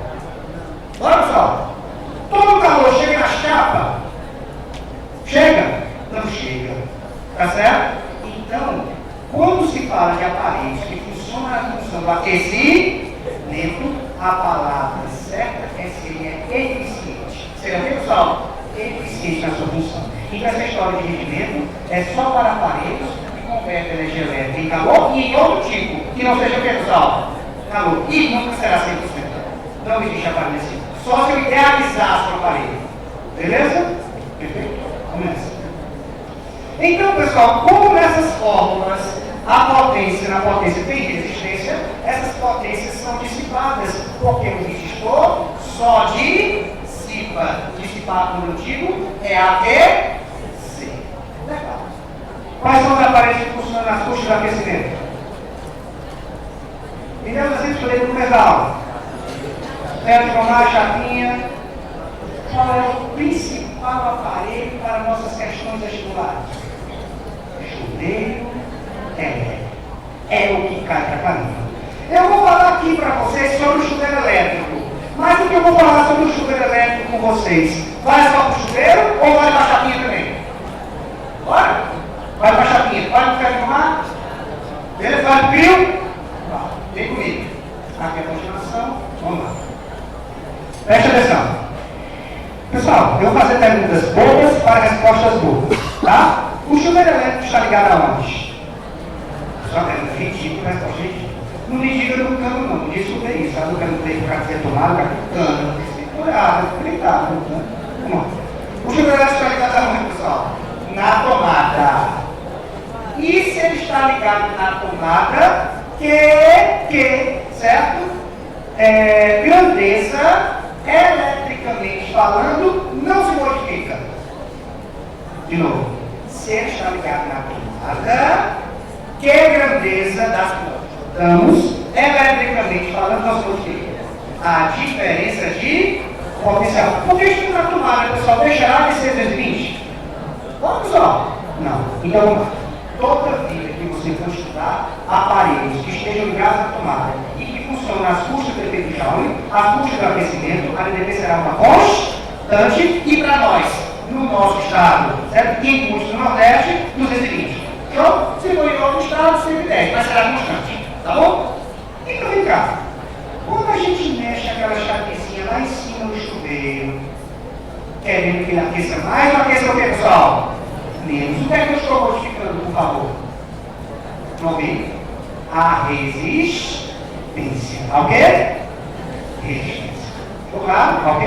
Bora, pessoal. Todo o calor chega na chapa? Chega? Não chega. Tá certo? Então, quando se fala de aparelhos que funcionam na função do aquecimento, a palavra certa seria eficiente. Seria o que, pessoal? Eficiente na sua função. Então, essa história de rendimento é só para aparelhos que convertem energia elétrica em calor e em outro tipo, que não seja o que, pessoal? Calor. E nunca será 100%. Não existe aparelho assim. Só se eu idealizasse o aparelho. Beleza? Perfeito? Começa. Então, pessoal, como nessas fórmulas a potência na potência tem resistência, essas potências são dissipadas, porque o resistor só dissipa. Dissipar, como eu digo, é ATC. Legal. Quais são os aparelhos que funcionam nas custas do aquecimento? Me dê um exemplo para ele no começo da aula. Ferro de gomar, chapinha, qual é o principal aparelho para nossas questões vestibulares? Chuveiro elétrico. É o que cai para a caminho. Eu vou falar aqui para vocês sobre o chuveiro elétrico. Mas o que eu vou falar sobre o chuveiro elétrico com vocês? Vai só para o chuveiro ou vai para a chapinha também? Bora? Vai para a chapinha. Vai para o ferro no mar? Beleza? Vai para o frio? Vem comigo. Aqui é a continuação. Vamos lá. Preste atenção. Pessoal, eu vou fazer perguntas boas para respostas boas. Tá? O chuveiro elétrico está ligado aonde? Só pergunta ridícula, resposta ridícula. Não me diga no cano, não. Me diz sobre isso. Sabe o cano tem que ficar tomado, ficar com cano. Estou errado, gritado. Vamos lá. O chuveiro elétrico está ligado aonde, pessoal? Na tomada. E se ele está ligado na tomada, certo? Grandeza, eletricamente falando, não se modifica. De novo, se ele está ligado na tomada, grandeza das estamos, eletricamente falando, não se modifica. A diferença de potencial. Por que isso na tomada, pessoal? Deixará de ser 220? Vamos, pessoal? Não. Então vamos lá. Toda vida que você for estudar aparelhos que estejam ligados à tomada e que funcionam nas custas do efeito Joule, as custas do aquecimento, a DDP será uma constante e para nós, no nosso estado, certo? Em custos no Nordeste, 220. Então, se for em outro estado, 110, mas será constante. Tá bom? Então vem cá. Quando a gente mexe aquela chavezinha lá em cima do chuveiro, querendo que ele aqueça mais ou aqueça o que, pessoal? Menos. O que é que eu estou modificando, por favor? Não ouvi? A resistência. Ok? Resistência. Ficou claro? Ok?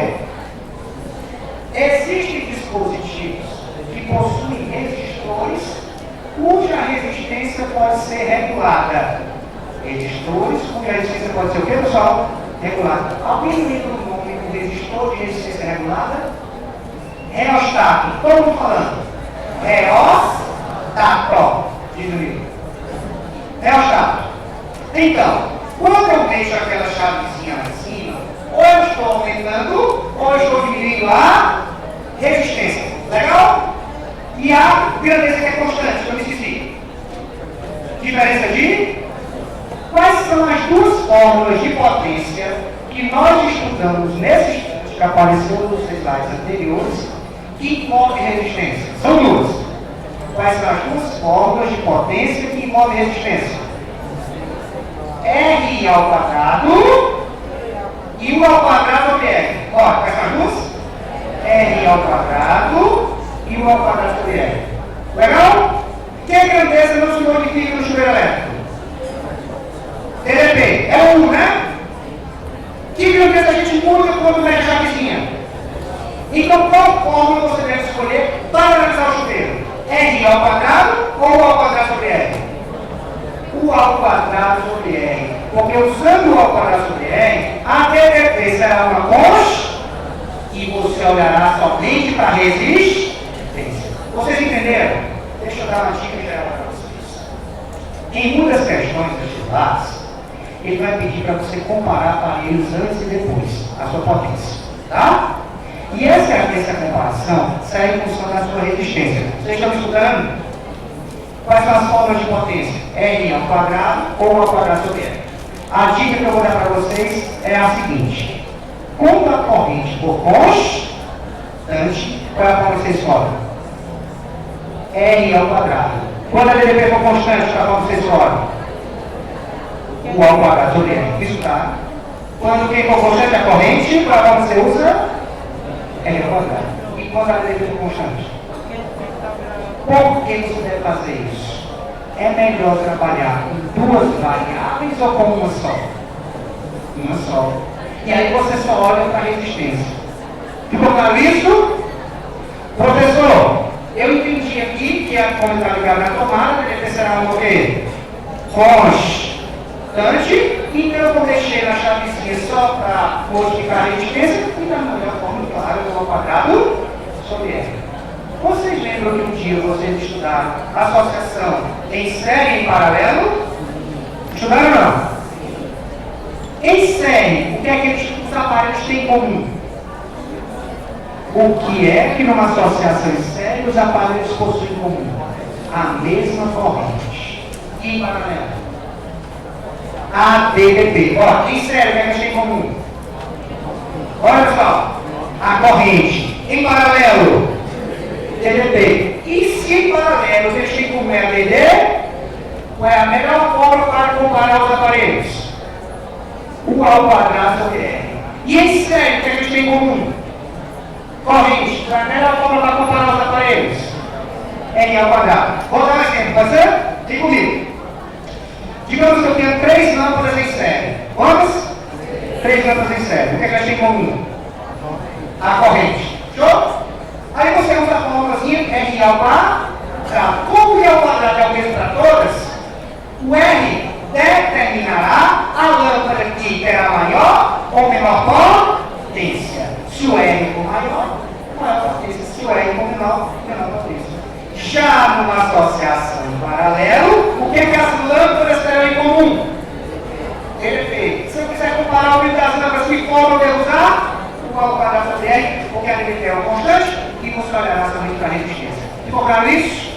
Existem dispositivos que possuem resistores cuja resistência pode ser regulada. Resistores cuja resistência pode ser o que, pessoal? Regulada. Alguém lembra o nome do resistor de resistência regulada? Reostato. Todo mundo falando. Reostato. Diz o livro. Reostato. Então, quando eu mexo aquela chavezinha lá em cima, ou eu estou aumentando, ou eu estou diminuindo a resistência. Legal? E a grandeza que é constante, que eu me esqueci. Diferença de? Quais são as duas fórmulas de potência que nós estudamos nesse instante, que apareceu nos slides anteriores, que envolve resistência? São duas. Quais são as duas fórmulas de potência que envolvem resistência? R ao quadrado e U ao quadrado sobre R. Olha, quais são as duas? R ao quadrado e U ao quadrado sobre R. Legal? Que grandeza não se modifica no chuveiro elétrico? DDP. É U, né? Que grandeza a gente muda quando mexe a chavezinha? Então, qual fórmula você deve escolher para analisar o chuveiro? R ao quadrado ou U ao quadrado sobre R? U ao quadrado sobre R. Porque usando U ao quadrado sobre R, a DDP será uma constante e você olhará somente para a resistência. Vocês entenderam? Deixa eu dar uma dica geral para vocês. Em muitas questões vestibulares, ele vai pedir para você comparar aparelhos antes e depois, a sua potência. Tá? E essa comparação sai em função da sua resistência. Vocês estão estudando? Quais são as formas de potência? R ao quadrado ou ao quadrado sobre R. A dica que eu vou dar para vocês é a seguinte. Quando a corrente for constante, qual é a forma que vocês escolhem? R ao quadrado. Quando a DDP for constante, qual é a forma que vocês escolhem? U ao quadrado sobre R. Isso tá? Quando quem for constante a corrente, qual é a forma que você usa? R ao quadrado. E quando a DDP for constante? Por que você deve fazer isso? É melhor trabalhar com duas variáveis ou com uma só? Uma só. E aí você só olha para a resistência. Ficou claro isso? Professor, eu entendi aqui que a como está ligada na tomada, deve será um quê? Constante. Então eu vou mexer na chavezinha só para modificar a resistência e da melhor forma, claro, eu vou quadrado sobre R. Vocês lembram que um dia vocês estudaram associação em série e em paralelo? Estudaram ou não? Em série, o que é que os aparelhos têm em comum? O que é que numa associação estéreo os aparelhos possuem em comum? A mesma corrente. E em paralelo? ADDP. Ó, em sério, o que é que eles têm em comum? Olha pessoal, a corrente. Em paralelo? DDP. E se em paralelo eles têm em comum ADD? Qual é a melhor forma para comparar os aparelhos? U ao quadrado sobre R. E em série, o que a gente tem em comum? Corrente. Qual é a melhor forma para comparar os aparelhos? R ao quadrado. Vou dar um exemplo, pode ser? Vem comigo. Digamos que eu tenho 3 lâmpadas em série. Quantas? 3 lâmpadas em série. O que a gente tem em comum? A corrente. Show? Aí você usa a fórmulazinha R ao quadrado. Como R ao quadrado é o mesmo para todas, o R determinará a lâmpada que terá maior ou menor potência. Se o R for maior, potência. Se o R for menor potência. Já numa associação em paralelo, o que as lâmpadas terão em comum? DDP. Se eu quiser comparar o brilho das lâmpadas, que forma eu devo usar? O ao quadrado sobre R, porque a DDP é uma constante e você olhará somente para a resistência. Ficou claro isso?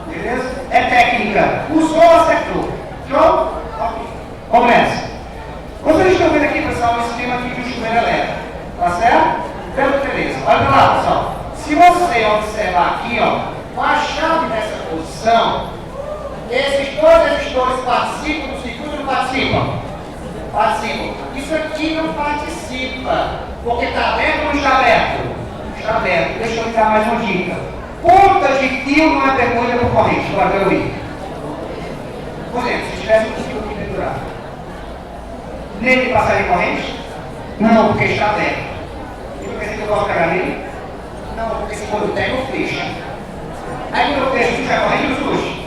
Beleza? É técnica. Usou, acertou. Show? Ok. Vamos nessa. Vocês estão vendo aqui, pessoal, o esquema aqui de um chuveiro elétrico. Tá certo? Beleza. Olha para lá, pessoal. Se você observar aqui, ó, com a chave dessa posição, esses dois resistores participam do circuito ou não participam? Participam. Isso aqui não participa, porque está aberto ou não está aberto? Está aberto. Deixa eu dar mais uma dica. Ponta de fio não é pergunta por corrente. Agora eu vi. Por exemplo, se tivesse um fio aqui pendurado, nele passaria corrente? Não, porque está aberto. E por que eu posso pegar nele? Não, porque se quando eu pego, eu fecho. Aí quando eu fecho, fica corrente ou surge?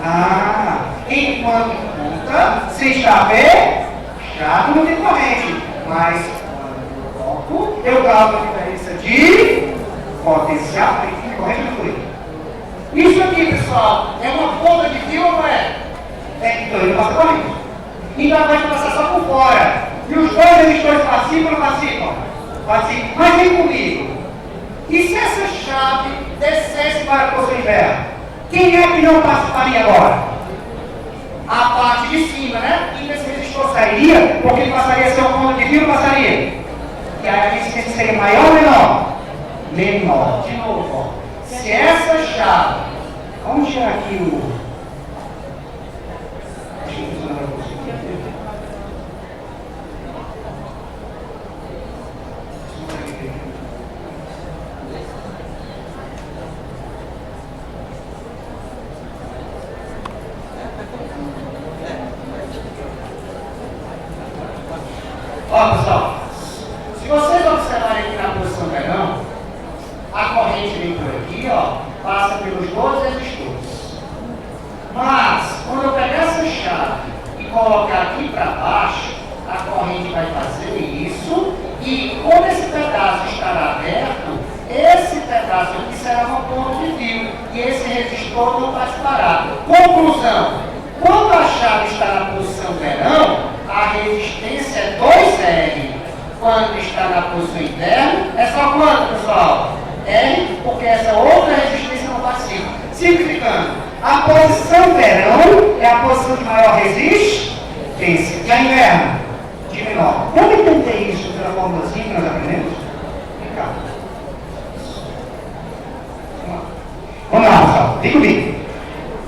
Ah, enquanto ponta, se está fechado, não tem corrente. Mas quando eu coloco, eu calculo a diferença de potencial, tem corrente ou fluido. Isso aqui, pessoal, é uma ponta de fio ou não é? Então ele passa corrente. Então a vai passar só por fora. E os dois resistores participam ou não participam? Participam. Mas vem comigo. E se essa chave descesse para a posição inversa? Quem é que não participaria agora? A parte de cima, né? E esse resistor sairia, porque ele passaria a ser um ponto de fio, não passaria? E aí a resistência seria maior ou menor? Menor. De novo, ó. Se essa chave... Vamos tirar aqui o... Ó, pessoal, se vocês observarem aqui na posição verão, a corrente vem por aqui, ó, passa pelos dois resistores. Mas, quando eu pegar essa chave e colocar aqui para baixo, a corrente vai fazer isso, e como esse pedaço estará aberto, esse pedaço aqui será uma ponta de fio, e esse resistor não participará. Conclusão: quando a chave está na posição verão, a resistência é 2R. Quando está na posição interna, é só quanto, pessoal? R, porque essa outra resistência não participa. Simplificando, a posição verão é a posição de maior resistência. E a inverno, de menor. Vamos entender isso pela formulazinha que nós aprendemos? Vem cá. Vamos lá, pessoal. Vem comigo.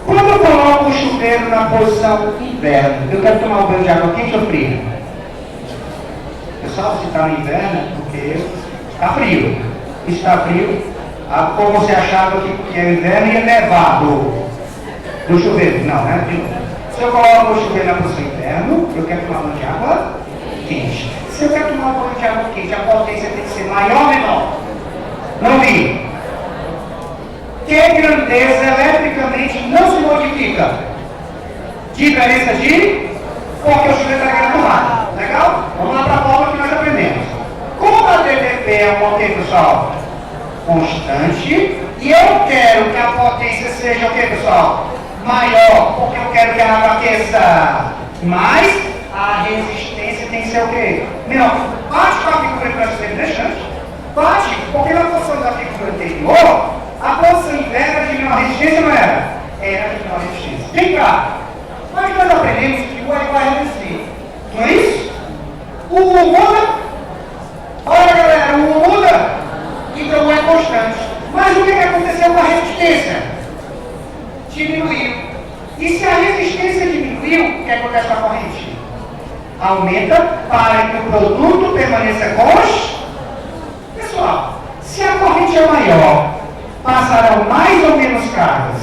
Quando eu coloco o chuveiro na posição inverno, eu quero tomar um banho de água quente ou fria? Pessoal, se está no inverno, porque está frio. Está frio, como você achava que é inverno, ia levar do chuveiro. Não, né? De novo. Se eu coloco o chuveiro na posição inverno, eu quero tomar banho de água quente. Se eu quero tomar banho de água quente, a potência tem que ser maior ou menor? Não vi. Que grandeza eletricamente não se modifica? Diferença de? Porque o chuveiro está ligado no ar. Legal? Vamos lá para a forma que nós aprendemos. Como a DDP é uma potência, pessoal? Constante. E eu quero que a potência seja o que, pessoal? Maior. Porque eu quero que a água aqueça mais. A resistência tem que ser o quê? Menor. Bate com a figura que nós estamos deixando. Bate, porque na posição da figura anterior, a posição inversa era de menor resistência, não era? Era de menor resistência. Vem cá. Mas nós aprendemos que o é igual a resistência. Não é isso? O U muda? Olha, galera, o U muda? Então o é constante. Mas o que aconteceu com a resistência? Diminuiu. E se a resistência diminuiu, o que acontece com a corrente? Aumenta para que o produto permaneça constante. Pessoal, se a corrente é maior, passarão mais ou menos cargas.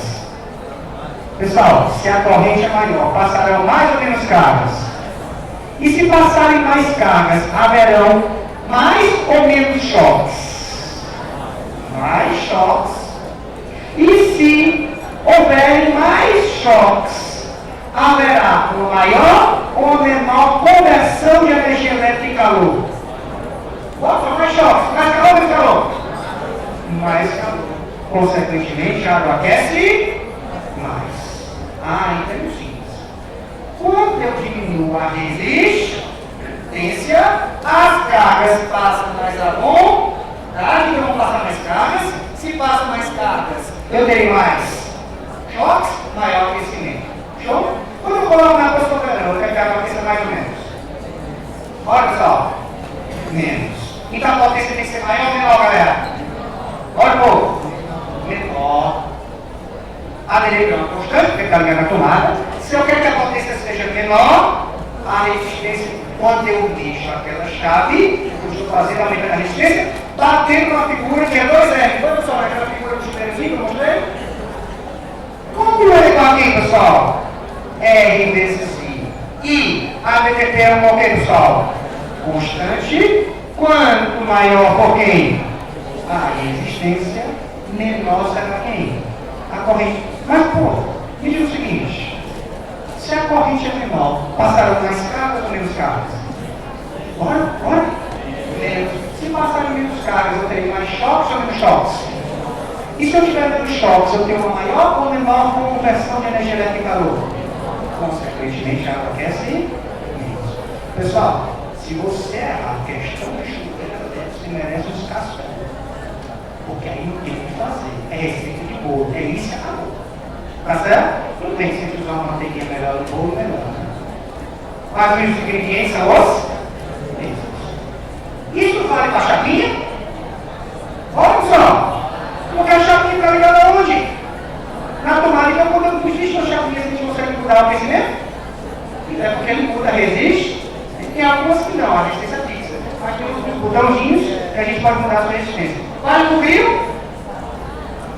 Pessoal, se a corrente é maior, passarão mais ou menos cargas. E se passarem mais cargas, haverão mais ou menos choques. Mais choques. E se houverem mais choques, haverá uma maior ou menor conversão de energia elétrica em calor. Bota mais choques, mais calor ou menos calor? Mais calor. Consequentemente, a água aquece mais. Então é o seguinte. Quando eu diminuo a resistência, as cargas passam mais a vontade, então vão passar mais cargas. Se passam mais cargas, eu terei mais choques, maior aquecimento. Show? Quando eu coloco na água soberana, eu quero que a água aqueça mais ou menos. Olha, pessoal. Menos. Então a potência tem que ser maior ou menor, galera? Olha, povo. Menor. A deriva é uma constante, porque está ligada na tomada. Se eu quero que a potência seja menor, a resistência, quando eu mexo aquela chave, eu estou fazendo aumentar a resistência, batendo na figura que é 2R. Foi, pessoal, aquela figura do chuteirozinho que eu mostrei? Como é igual aqui, pessoal? R vezes I. E a VTT é um ok, pessoal? Constante. Quanto maior for quem? A resistência, menor será quem? A corrente. Mas, pô, me diz o seguinte. Se a corrente é menor, passarão mais cargas ou menos cargas? Bora? Menos. Se passarem menos cargas, eu terei mais choques ou menos choques? E se eu tiver menos choques, eu tenho uma maior ou menor conversão de energia elétrica em calor? Consequentemente, a água aquece menos. Pessoal, se você errar a questão da chuveira, você merece um cascão. Porque aí não tem o que fazer. É receita de bolo. É isso e acabou. Tá certo? Tudo bem que se usar uma manteiguinha melhor do bolo, melhor. Mas os ingredientes são os mesmos. Isso vale para a chapinha? Olha só. Porque a chapinha está ligada aonde? Na tomada. Então, quando existe uma chapinha, a gente consegue mudar o aquecimento? É porque ele muda, resiste. Tem algumas que não, a resistência fixa. Mas tem uns botãozinhos que a gente pode mudar a sua resistência. Vai no rio?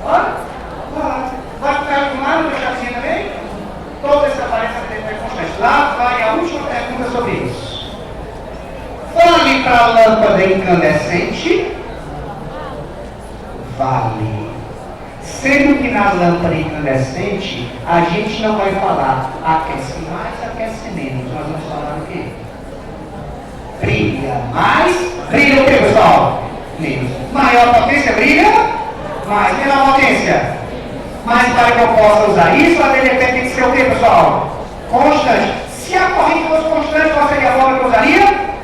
Olha. Vai ficar com nada na chavinha também? Toda essa aparência é constante. Lá vai a última pergunta sobre isso. Vale para a lâmpada incandescente? Vale. Sendo que na lâmpada incandescente, a gente não vai falar aquece mais, aquece menos. Nós vamos falar o quê? Brilha mais. Brilha o quê, pessoal? Menos. Maior potência brilha mais. Menor potência? Mas para que eu possa usar isso, a DDP tem que ser o quê, pessoal? Constante. Se a corrente fosse constante, qual seria a forma que eu usaria?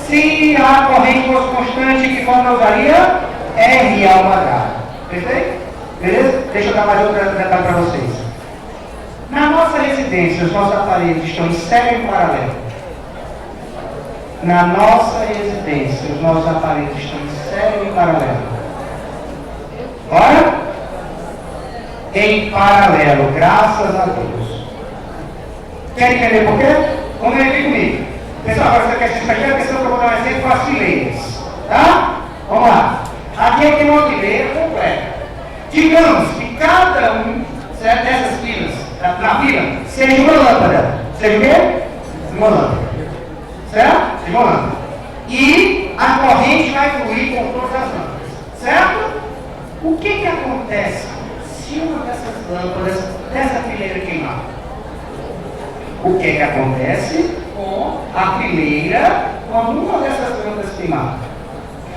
Se a corrente fosse constante, que forma eu usaria? R ao quadrado. Perfeito? Beleza? Deixa eu dar mais outro detalhe para vocês. Na nossa residência, os nossos aparelhos estão em série ou em paralelo? Na nossa residência, os nossos aparelhos estão em série ou em paralelo? Bora? Em paralelo, graças a Deus. Quer entender por quê? Vamos ver comigo. Pessoal, agora você quer se explicar a questão que eu vou dar um exemplo com as fileiras. Tá? Vamos lá. Aqui eu tenho uma fileira completa. Digamos que cada um dessas filas, na fila, seja uma lâmpada. Seja o quê? Uma lâmpada. Certo? Seja uma lâmpada. E a corrente vai fluir com todas as lâmpadas. Certo? O que acontece se uma dessas lâmpadas dessa fileira queimar? O que acontece com a fileira quando uma dessas lâmpadas queimar?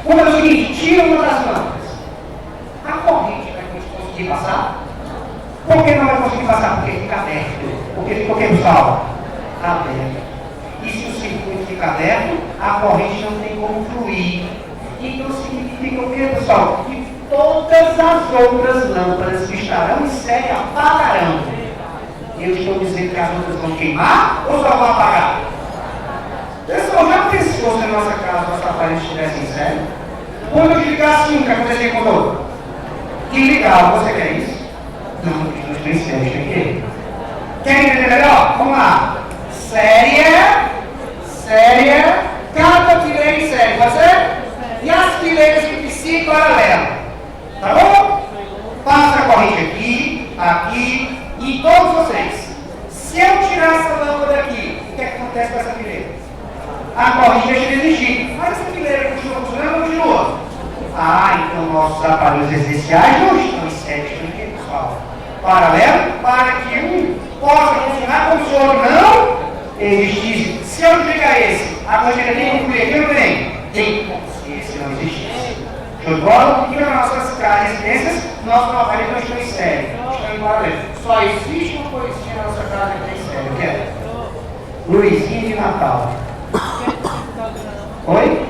Vamos fazer o seguinte, tira uma das lâmpadas. A corrente vai conseguir passar? Por que não vai conseguir passar? Porque fica aberto. Porque fica o que, pessoal? Aberto. E se o circuito fica aberto, a corrente não tem como fluir. Então significa o que, pessoal? Que todas as outras lâmpadas que estarão em série apagarão. Eu estou dizendo que as outras vão queimar ou só vão apagar? Pessoal, já pensou se a nossa casa, nossa aparelho estivesse em série? Quando eu desligasse um, o que aconteceria com o outro? Desligar, você quer isso? Não, não estou em série, tem que. Quer entender melhor? Vamos lá. Série, cada fileira em série, pode ser? E as fileiras que precisam paralelo. Tá bom? Passa a corrente aqui e todos vocês. Se eu tirar essa lâmpada daqui, o que acontece com essa fileira? A corrente deixa de existir. Mas essa fileira continua funcionando ou continua? Então nossos aparelhos essenciais não estão em série, estão aqui, pessoal. Paralelo, para que um possa funcionar como se o outro não existisse. Se eu desligar esse, a corrente tem que concluir aqui ou não tem? Tem como se esse não existisse. Show de bola? E nas nossas residências, nossos aparelhos não estão em série, estão em paralelo. Só existe uma coisinha na nossa casa que tem série. O que é? Luizinha de Natal. Oi?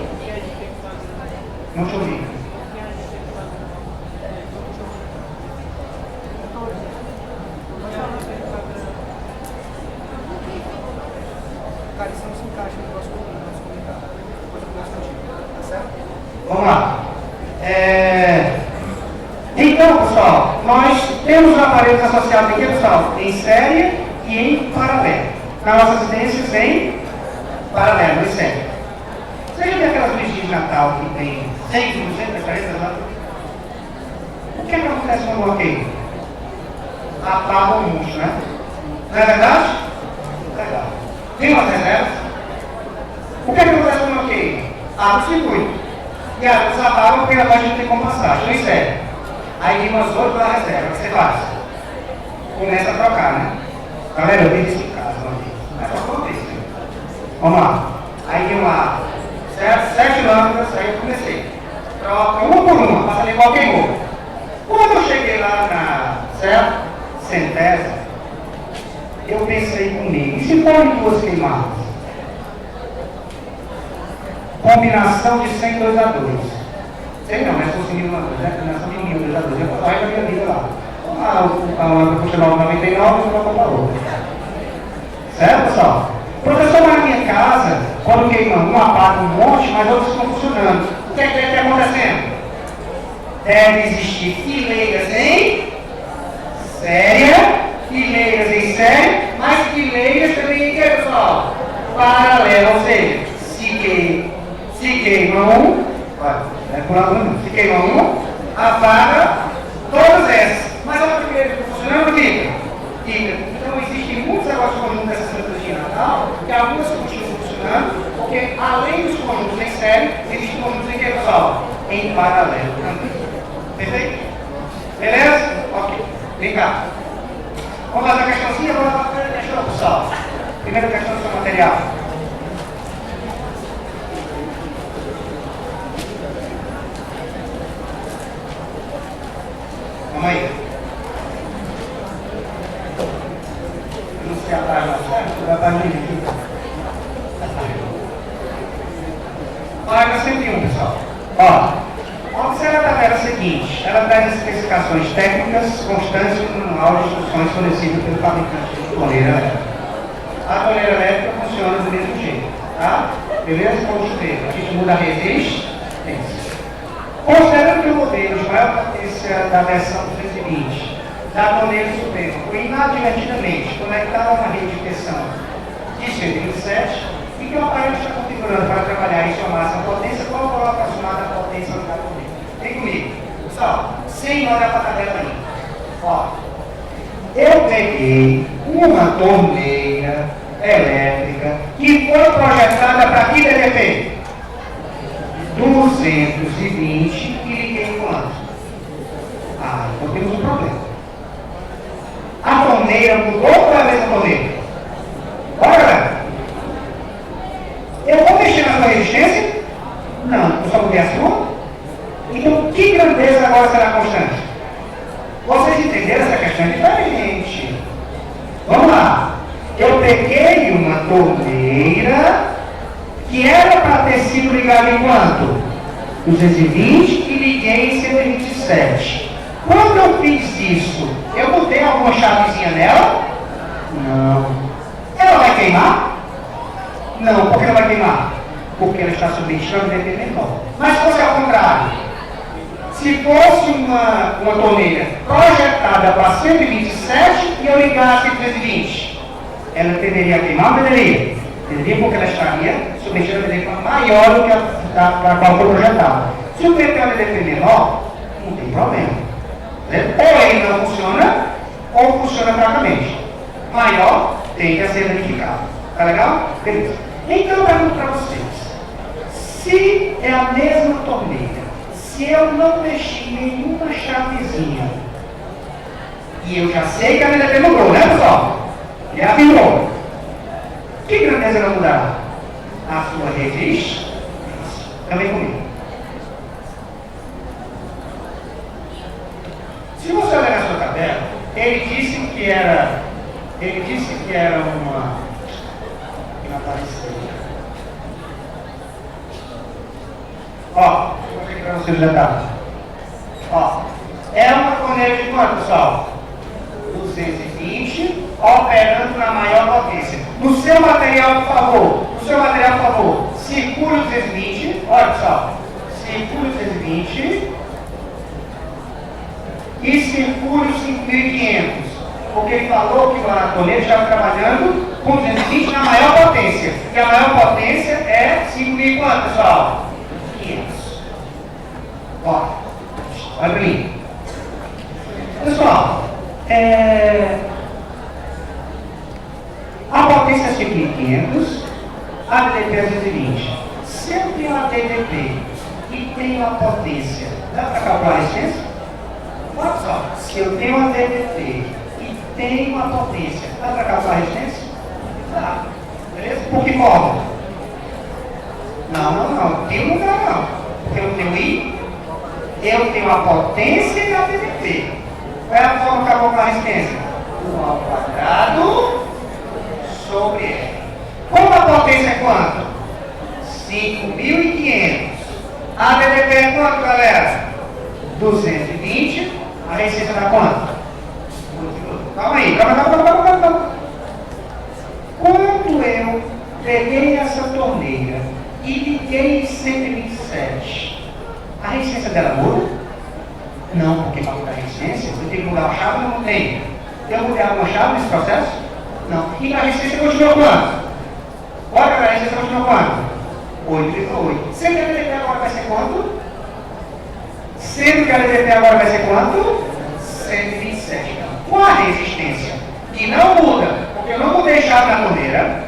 Não te ouvi. Vamos lá. Então, pessoal, nós temos aparelhos associados aqui, pessoal, em série e em paralelo. Nas nossas residências em paralelo, em série. Você já viu aquelas luzinhas de Natal que tem 100, 200, 40 lá? O que acontece no bloqueio? Apaga o monstro, né? Não é verdade? Legal. Tem umas reservas? O que acontece no bloqueio? Abre o circuito. E a luz apaga porque ela não tem como passar. Então isso é. Aí tem umas outras da reserva. O que você faz? Começa a trocar, né? Galera, eu vi isso em casa uma vez. Mas só uma vez, né? Vamos lá. Aí tem lá 7 lâmpadas, aí eu comecei. Troca uma por uma, passa ali igual queimou. Quando eu cheguei lá na centésima, eu pensei comigo, e se forem duas queimadas? Combinação de 100 2 a 2. Sei não, mas fosse 1.000 a 2, né? Combinação de 1.000 2 a 2. Eu vou sair da minha vida lá. A lâmpada funcionava 99 e eu vou para outra. Certo, pessoal? Professor, na minha casa, quando queima um, apaga um monte, mas outros estão funcionando. O que é que está acontecendo? Deve existir fileiras em série, fileiras em série, mas fileiras também em que, pessoal? Paralelo, ou seja, se queima um, se queima um, apaga todas essas. Mas a outra fileira que está funcionando, fica. Então existem muitos negócios conjuntos dessas plantas de Natal, que algumas continuam funcionando, porque além dos conjuntos em série, existem conjuntos em que, pessoal? Em paralelo também. Perfeito? Beleza? Ok. Vem cá. Vamos fazer uma questãozinha? Vamos fazer uma questão, pessoal. Primeira questão do seu material. Vamos aí. Eu não sei a página, certo? A página aqui. Página 101, pessoal. Ó, observe a tabela seguinte. Ela traz as especificações técnicas constantes no manual de instruções fornecido pelo fabricante de torneira elétrica. A torneira elétrica funciona do mesmo jeito, tá? Beleza? Como chuveiro. A gente muda a resistência. Considerando que o modelo de maior potência da versão 220 da torneira suprema foi inadvertidamente conectado a uma rede de tensão de 127 e que o aparelho está configurando para trabalhar em sua máxima potência, qual o valor aproximado da potência da torneira? Vem comigo. Pessoal, sem olhar para a tabela aí. Ó, eu peguei uma torneira elétrica que foi projetada para que DDP? 220 e liguei quanto? Então temos um problema. A torneira mudou ou é a mesma torneira? Bora, galera. Eu vou mexer na sua resistência? Não, eu só mudei a sua. Então, que grandeza agora será constante? Vocês entenderam? Essa questão é diferente. Vamos lá. Eu peguei uma torneira que era para ter sido ligada em quanto? 220 e liguei em 127. Quando eu fiz isso, eu botei alguma chavezinha nela? Não. Ela vai queimar? Não. Por que ela vai queimar? Porque ela está submetida ao DP menor. Mas se fosse ao contrário, se fosse uma torneira projetada para 127 e eu ligasse 320, ela deveria queimar ou deveria? Deveria, porque ela estaria submetida ao DP maior do que a para a qual foi projetada. Se o DP é um DP menor, não tem problema. Ou ele não funciona, ou funciona fracamente. Maior tem que ser verificado. Tá legal? Beleza. Então eu pergunto para vocês. Se é a mesma torneira, se eu não mexi nenhuma chavezinha, e eu já sei que a DDP mudou, né, pessoal? Já virou. Que grandeza ela mudará? A sua resistência. Também comigo. Se você olhar na sua tabela, ele disse que era uma. Que não apareceu. Ó, vou mostrar aqui para vocês o detalhe. Ó, é uma torneira de quanto, pessoal? 220, operando na maior potência. No seu material, por favor, circule 220. Olha, pessoal, circule 220 e circule os 5.500. Porque ele falou que a torneira estava trabalhando com 220 na maior potência. E a maior potência é 5.000 quanto, pessoal? 500. Ó, olha para mim. Pessoal, a potência é 5.500, a DDP é 220. Se eu tenho a DDP e tenho a potência, dá para calcular a resistência? Olha só, se eu tenho a DDP e tenho a potência, dá para calcular a resistência? Dá. Beleza? Por que forma? Não. Tem um lugar não. Porque eu tenho I, eu tenho a potência e a DDP. Qual é a forma que eu calculo a resistência? 1 ao quadrado sobre R. Como a potência é quanto? 5.500. A DDP é quanto, galera? 220. A resistência dá quanto? Calma aí. Quando eu peguei essa torneira e liguei em 127, a resistência dela muda? Não, porque para mudar a resistência, eu tenho que mudar a chave ou não tem? Eu mudei alguma chave nesse processo? Não. E a resistência continua quanto? Olha, a resistência continua quanto? 8,8. Sendo que a DDP agora vai ser quanto? Sendo que a DDP agora vai ser quanto? 127. Com a resistência, que não muda, porque eu não mudei chave na torneira,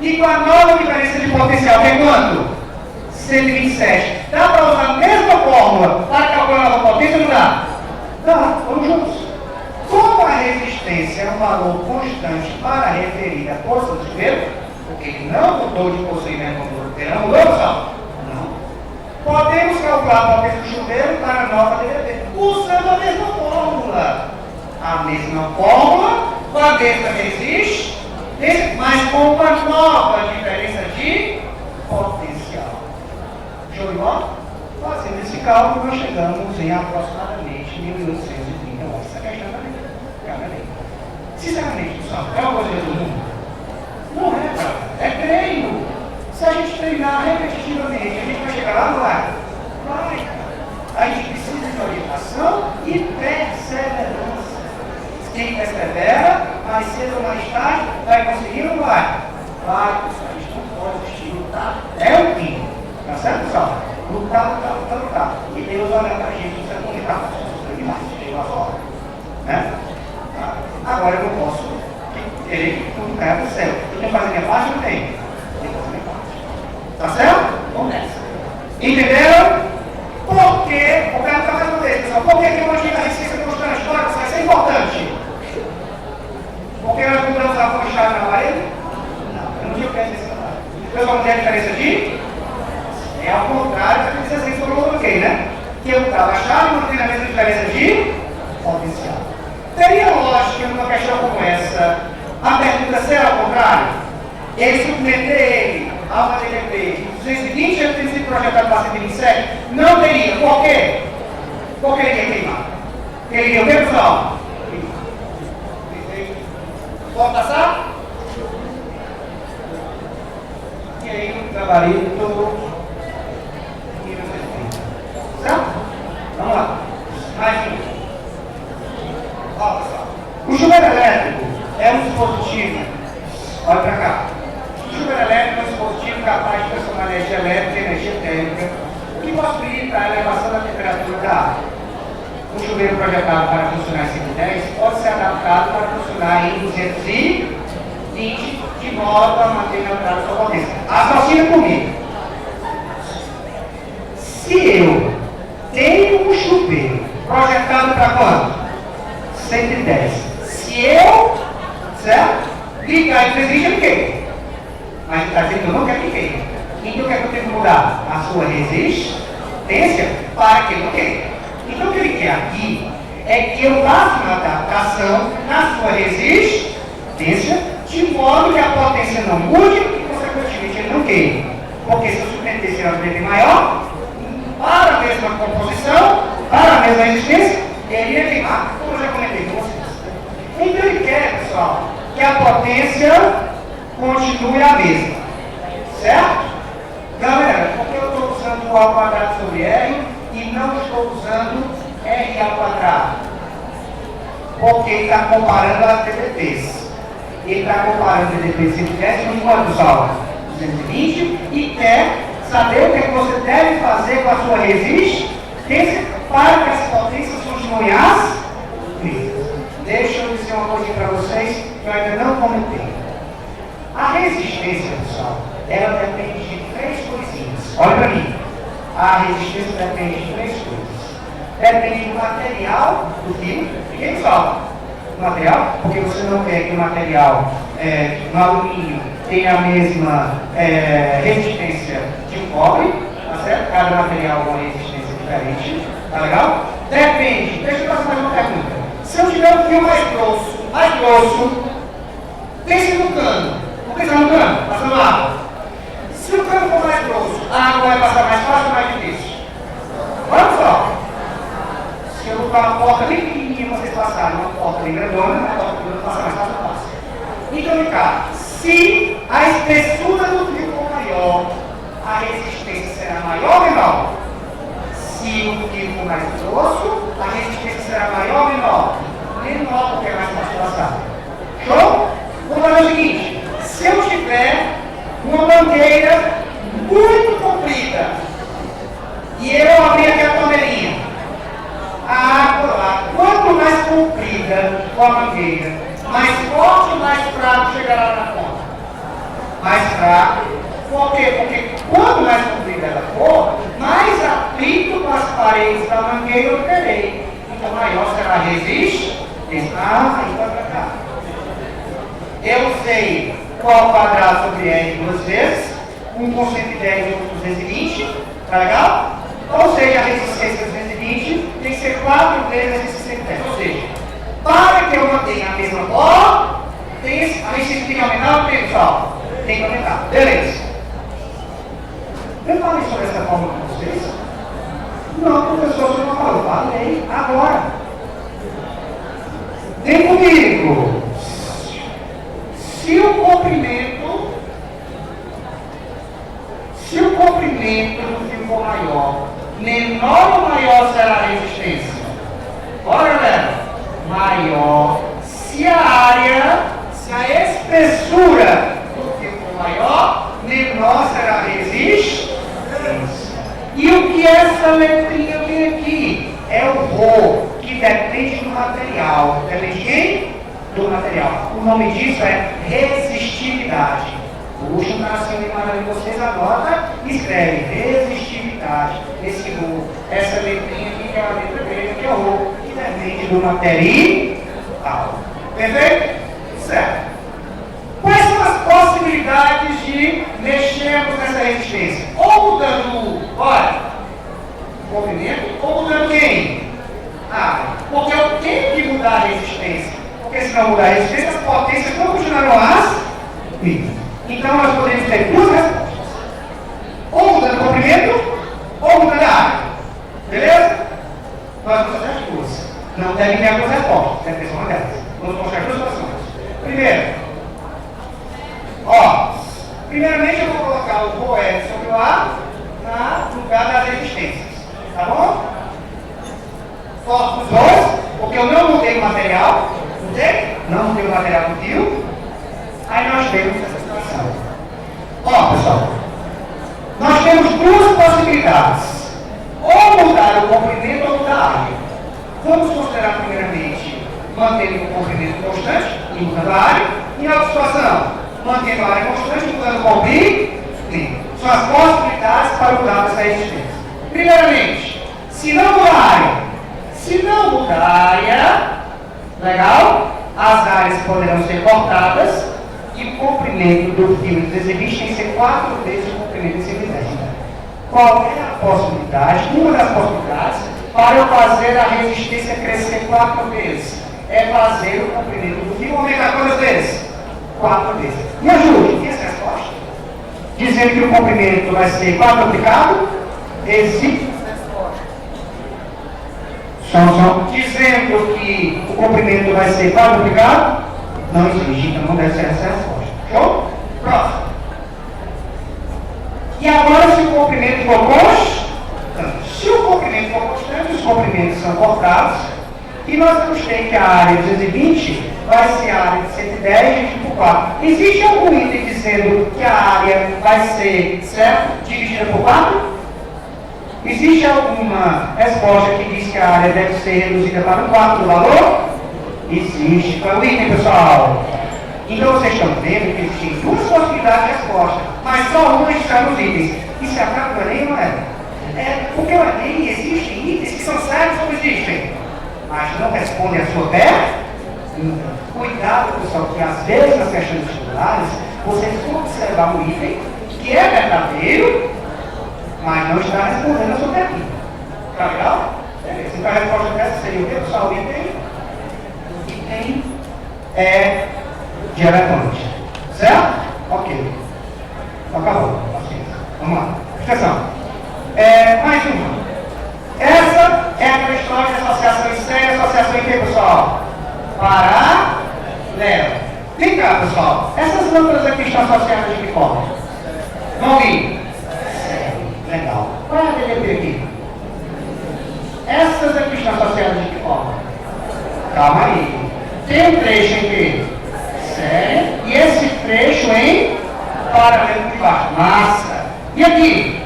e com a nova diferença de potencial, que é quanto? 127. Dá para usar a mesma fórmula para calcular a nova potência ou não dá? Dá, vamos juntos. Como a resistência é um valor constante para referir a força do chuveiro, porque ele não mudou de possuimento como chuveiro, não mudou, pessoal? Não. Podemos calcular a potência do chuveiro para a nova DDP, usando a mesma fórmula. A mesma fórmula, com a mesma resistência, mas com uma nova diferença de potencial. Show de bola? Fazendo esse cálculo, nós chegamos em aproximadamente 1.830 watts. Essa questão é lei. Sinceramente, pessoal, é uma coisa do mundo? Não é, cara. É treino. Se a gente treinar repetitivamente, a gente vai chegar lá, não vai? Vai, cara. A gente precisa de orientação e perseverança. Quem persevera, mais cedo ou mais tarde, vai conseguir ou não vai? Vai, pessoal. A gente não pode desistir, lutar. É o fim. Tá certo, pessoal? Lutar. E Deus olha pra gente, isso é complicado. Demais, chegou lá fora. Né? Tá? Agora eu não posso querer que tudo caia do céu. Eu tenho que fazer minha parte ou não tenho? Tenho que fazer minha parte. Tá certo? Vamos nessa. Entenderam? Por que? O cara está mais uma vez, pessoal. Por que eu mantive a resistência constante? Olha, isso é importante. Porque nós mudamos a forma de chave na parede? Não, eu não tinha o que dizer nessa parede. Pessoal, não tem a diferença de? É ao contrário da 16 que eu coloquei, né? Que eu estava a chave não tem a mesma diferença de potencial. Teria lógica numa questão como essa, a pergunta ser ao contrário? Ele submeter ele a uma DDP 220 ele tem sido projetado para 127? Não teria. Por quê? Porque ele ia queimar. Ele ia o quê, pessoal? Pode passar? E aí, o gabarito. Certo? Vamos lá. Mais um. Ó, pessoal. O chuveiro elétrico é um dispositivo. Olha para cá. O chuveiro elétrico é um dispositivo capaz de transformar energia elétrica em energia térmica, o que possibilita a elevação da temperatura da água. O chuveiro projetado para funcionar em 110 pode ser adaptado para funcionar em 220 de modo a manter neutral a sua potência. Associa comigo. Se eu tenho um chuveiro projetado para quanto? 110. Se eu, certo? Ligar em 320 eu queimo. Mas está dizendo que eu não quero que queime. Então o que é que eu tenho que mudar? A sua resistência para que eu não queime. Então o que ele quer aqui é que eu faça uma adaptação na sua resistência de modo que a potência não mude e consequentemente ele não queime. Porque se eu submeter esse ABB maior, para a mesma composição, para a mesma resistência, ele ia queimar, como eu já comentei com vocês. Então ele quer, pessoal, que a potência continue a mesma. Certo? Galera, por que eu estou usando o ao quadrado sobre R e não estou usando R ao quadrado? Porque ele está comparando as DDPs. Ele está comparando o DDP 110 com quanto, pessoal? 220 e quer saber o que você deve fazer com a sua resistência para que as potências continuem as mesmas. Deixa eu dizer uma coisa para vocês que eu ainda não comentei. A resistência, pessoal, ela depende de três coisinhas. Olha para mim. A resistência depende de três coisas. Depende do material do fio. Ninguém pessoal? Do material, porque você não quer que o material no alumínio tenha a mesma resistência de um cobre, tá certo? Cada material com uma resistência diferente, tá legal? Depende. Deixa eu fazer mais uma pergunta. Se eu tiver um fio mais grosso, pense no cano. Vamos pensar no cano, passando água. Se o cano for mais grosso, a água vai passar mais fácil ou mais difícil? Olha só. Se eu botar uma porta bem pequenininha, vocês passarem uma porta bem grandona, a porta grandona passa mais fácil ou fácil? Então, vem cá. Se a espessura do fio for maior, a resistência será maior ou menor? Se o fio for mais grosso, a resistência será maior ou menor? Menor, porque é mais fácil passar. Show? Vamos fazer o seguinte: se eu tiver uma mangueira muito comprida e eu abrir aqui a torneirinha, a água lá, quanto mais comprida for a mangueira, mais forte ou mais fraco chegará na ponta? Mais fraco. Por quê? Porque quanto mais comprida ela for, mais atrito com as paredes da mangueira eu terei. Então maior será a resistência. Aí vai para cá. Eu usei o ao quadrado sobre R duas vezes, um com 110 e outro com 220, tá legal? Ou seja, a resistência 220 tem que ser 4 vezes a resistência 110. Ou seja, para que eu mantenha a mesma potência, a resistência tem que aumentar ou tem, pessoal? Tem que aumentar. Beleza. Eu falei sobre essa forma com vocês? Não, professor, você não falou. Falei agora. Vem comigo. Se o comprimento do fio for maior, menor ou maior será a resistência? Bora, galera. Maior. Se a espessura do fio for maior, menor será a resistência. E o que essa letrinha tem aqui? É o Rho, que depende do material. Depende de quem? Do material. O nome disso é resistividade. Puxa um tracinho de amarelo, vocês anotam e escreve resistividade. Esse Rho, essa letrinha aqui, que é a letra grega, que é o Rho, que depende do material. Perfeito? Certo. Quais são as possibilidades de mexermos nessa resistência? Ou mudando, olha, o comprimento, ou mudando quem? Porque eu tenho que mudar a resistência. Porque se não mudar a resistência, as potências não continuarão as mesmas. Então nós podemos ter duas respostas. Ou comprimento ou muda de área. Beleza? Nós vamos fazer as duas. Não devem ter as respostas, deve ter só uma delas. Vamos mostrar as duas situações. Primeiro, primeiramente eu vou colocar o Boed sobre o A no lugar das resistências. Tá bom? Foco os dois, porque eu não mudei o material. Mudei? Não mudei o material do fio. Aí nós temos essa situação. Pessoal, nós temos duas possibilidades. Ou mudar o comprimento ou mudar a área. Vamos considerar primeiramente mantendo o comprimento constante e mudando a área. Em outra situação, mantendo a área constante e mudando o comprimento. São as possibilidades para mudar essa resistência. Primeiramente, se não mudar a área, legal? As áreas poderão ser cortadas e o comprimento do fio dos exibis tem que ser 4 vezes o comprimento desse exibis. Qual é a possibilidade? Uma das possibilidades para eu fazer a resistência crescer 4 vezes é fazer o comprimento do fio aumentar quantas vezes? 4 vezes. Me ajude, tem essa resposta? Dizendo que o comprimento vai ser quadruplicado, existe. Dizendo que o comprimento vai ser quadruplicado, não existe, então não deve ser essa a resposta. Show? Próximo. E agora, se o comprimento for constante, se o comprimento for constante, os comprimentos são cortados, e nós vamos ter que a área de 220 vai ser a área de 110 dividido por 4. Existe algum item dizendo que a área vai ser, certo, dividida por 4? Existe alguma resposta que diz que a área deve ser reduzida para um quarto do valor? Existe. Qual é o item, pessoal? Então vocês estão vendo que existem duas possibilidades de resposta, mas só uma está nos itens. Isso é acaso do Enem, não é? Porque o Enem existem itens que são sérios ou existem, mas não respondem a sua pergunta. Cuidado, pessoal, porque às vezes nas questões vestibulares vocês vão observar um item que é verdadeiro, mas não está respondendo a sua pergunta. Tá legal? Então a resposta dessa seria o que, pessoal? O item é de eletrônica. Certo? Ok. Acabou. Vamos lá. Presta atenção. Mais uma. Essa é a questão de associação em série, associação em que, pessoal? Paralela. Vem cá, pessoal. Essas lâmpadas aqui estão associadas de que forma? Vão vir. Legal. Qual é a DDP aqui? Essas aqui estão associadas de que forma? Calma aí. Tem um trecho em que? Série. E esse trecho em paralelo de baixo. Massa. E aqui?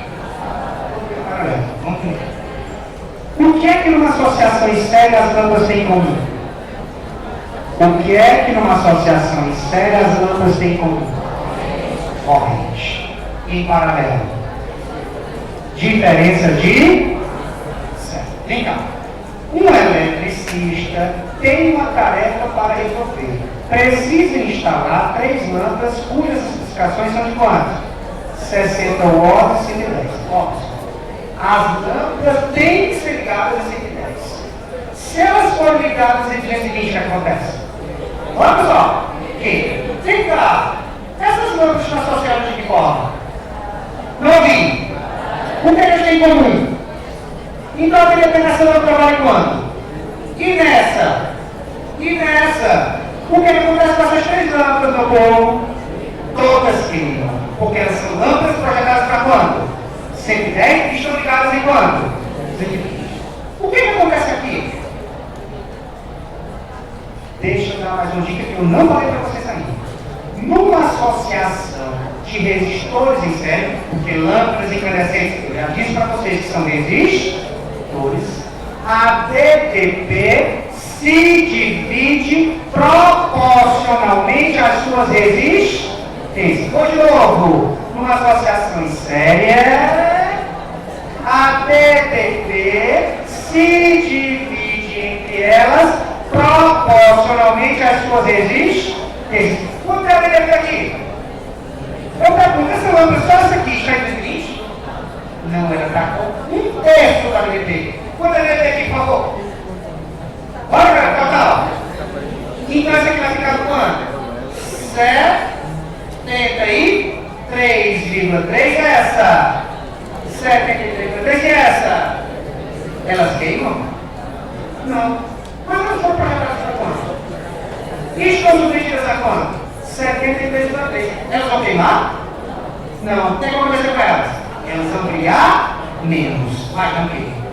Paralelo. Vamos ver. O que é que numa associação em série as lâmpadas têm em comum? O que é que numa associação em série as lâmpadas têm em comum? Corrente. E em paralelo? Diferença de... Certo. Vem cá. Um eletricista tem uma tarefa para resolver. Precisa instalar 3 lâmpadas cujas especificações são de quanto? 60 watts e 110 watts. As lâmpadas têm que ser ligadas a 110. Se elas forem ligadas em 220, o que acontece? Olha, pessoal. Vem cá. Essas lâmpadas estão associadas de que forma? Não vi. O que eles têm em comum? Então a determinação do trabalho quando? E nessa? E nessa? O que acontece com essas 3 lâmpadas, meu povo? Todas queimam. Porque elas são lâmpadas projetadas para quando? 110 e estão ligadas em quando? 120. O que acontece aqui? Deixa eu dar mais uma dica que eu não falei para vocês ainda. Numa associação de resistores em série, porque lâmpadas incandescentes, eu já disse para vocês que são resistores, a DDP se divide proporcionalmente às suas resistências. Vou de novo. Numa associação em série, a DDP se divide entre elas proporcionalmente às suas resistências. Quanto é a DDP aqui? Eu pergunto, essa lâmpada só essa aqui está em 220? Não, ela está com 1/3 da DDP. Quanto é a DDP aqui, por favor? Olha para o total. Então essa aqui vai ficar com quanto? 73,3 é essa. 73,3 73 e essa? Elas queimam? Não. Mas elas foram projetadas a quanto? E estão submetidas a quanto? 73 para 3. Elas vão queimar? Não. Tem como acontecer com elas? Elas vão brilhar menos, mas não queimam.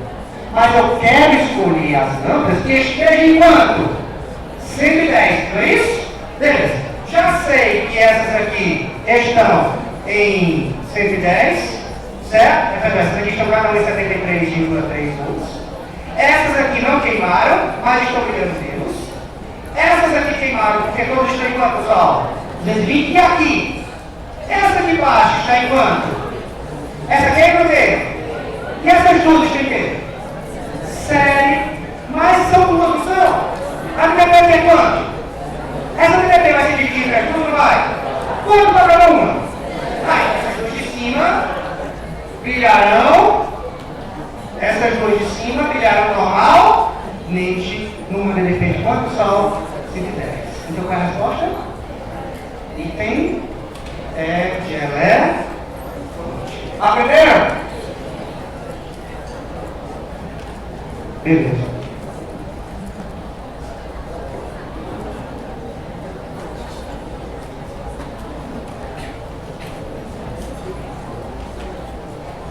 Mas eu quero escolher as lâmpadas que estejam em quanto? 110, não é isso? Beleza. Já sei que essas aqui estão em 110, certo? Essas aqui estão cada uma em 73,3 volts. Essas aqui não queimaram, mas estão brilhando menos. Essas aqui queimaram, porque todas estão em quanto, pessoal? 220. E aqui? Essa aqui embaixo está em quanto? Essa aqui é o quê? E essas duas estão em quê? Série. Mas são duas, não são? A DDP é quanto? Essa DDP vai ser dividida para tudo, vai? Quanto para cada uma? Essas duas de cima brilharão. Essas duas de cima brilharão normalmente numa DDP de quanto são? 110. Então qual é a resposta? Item de elé. Aprenderam? Beleza.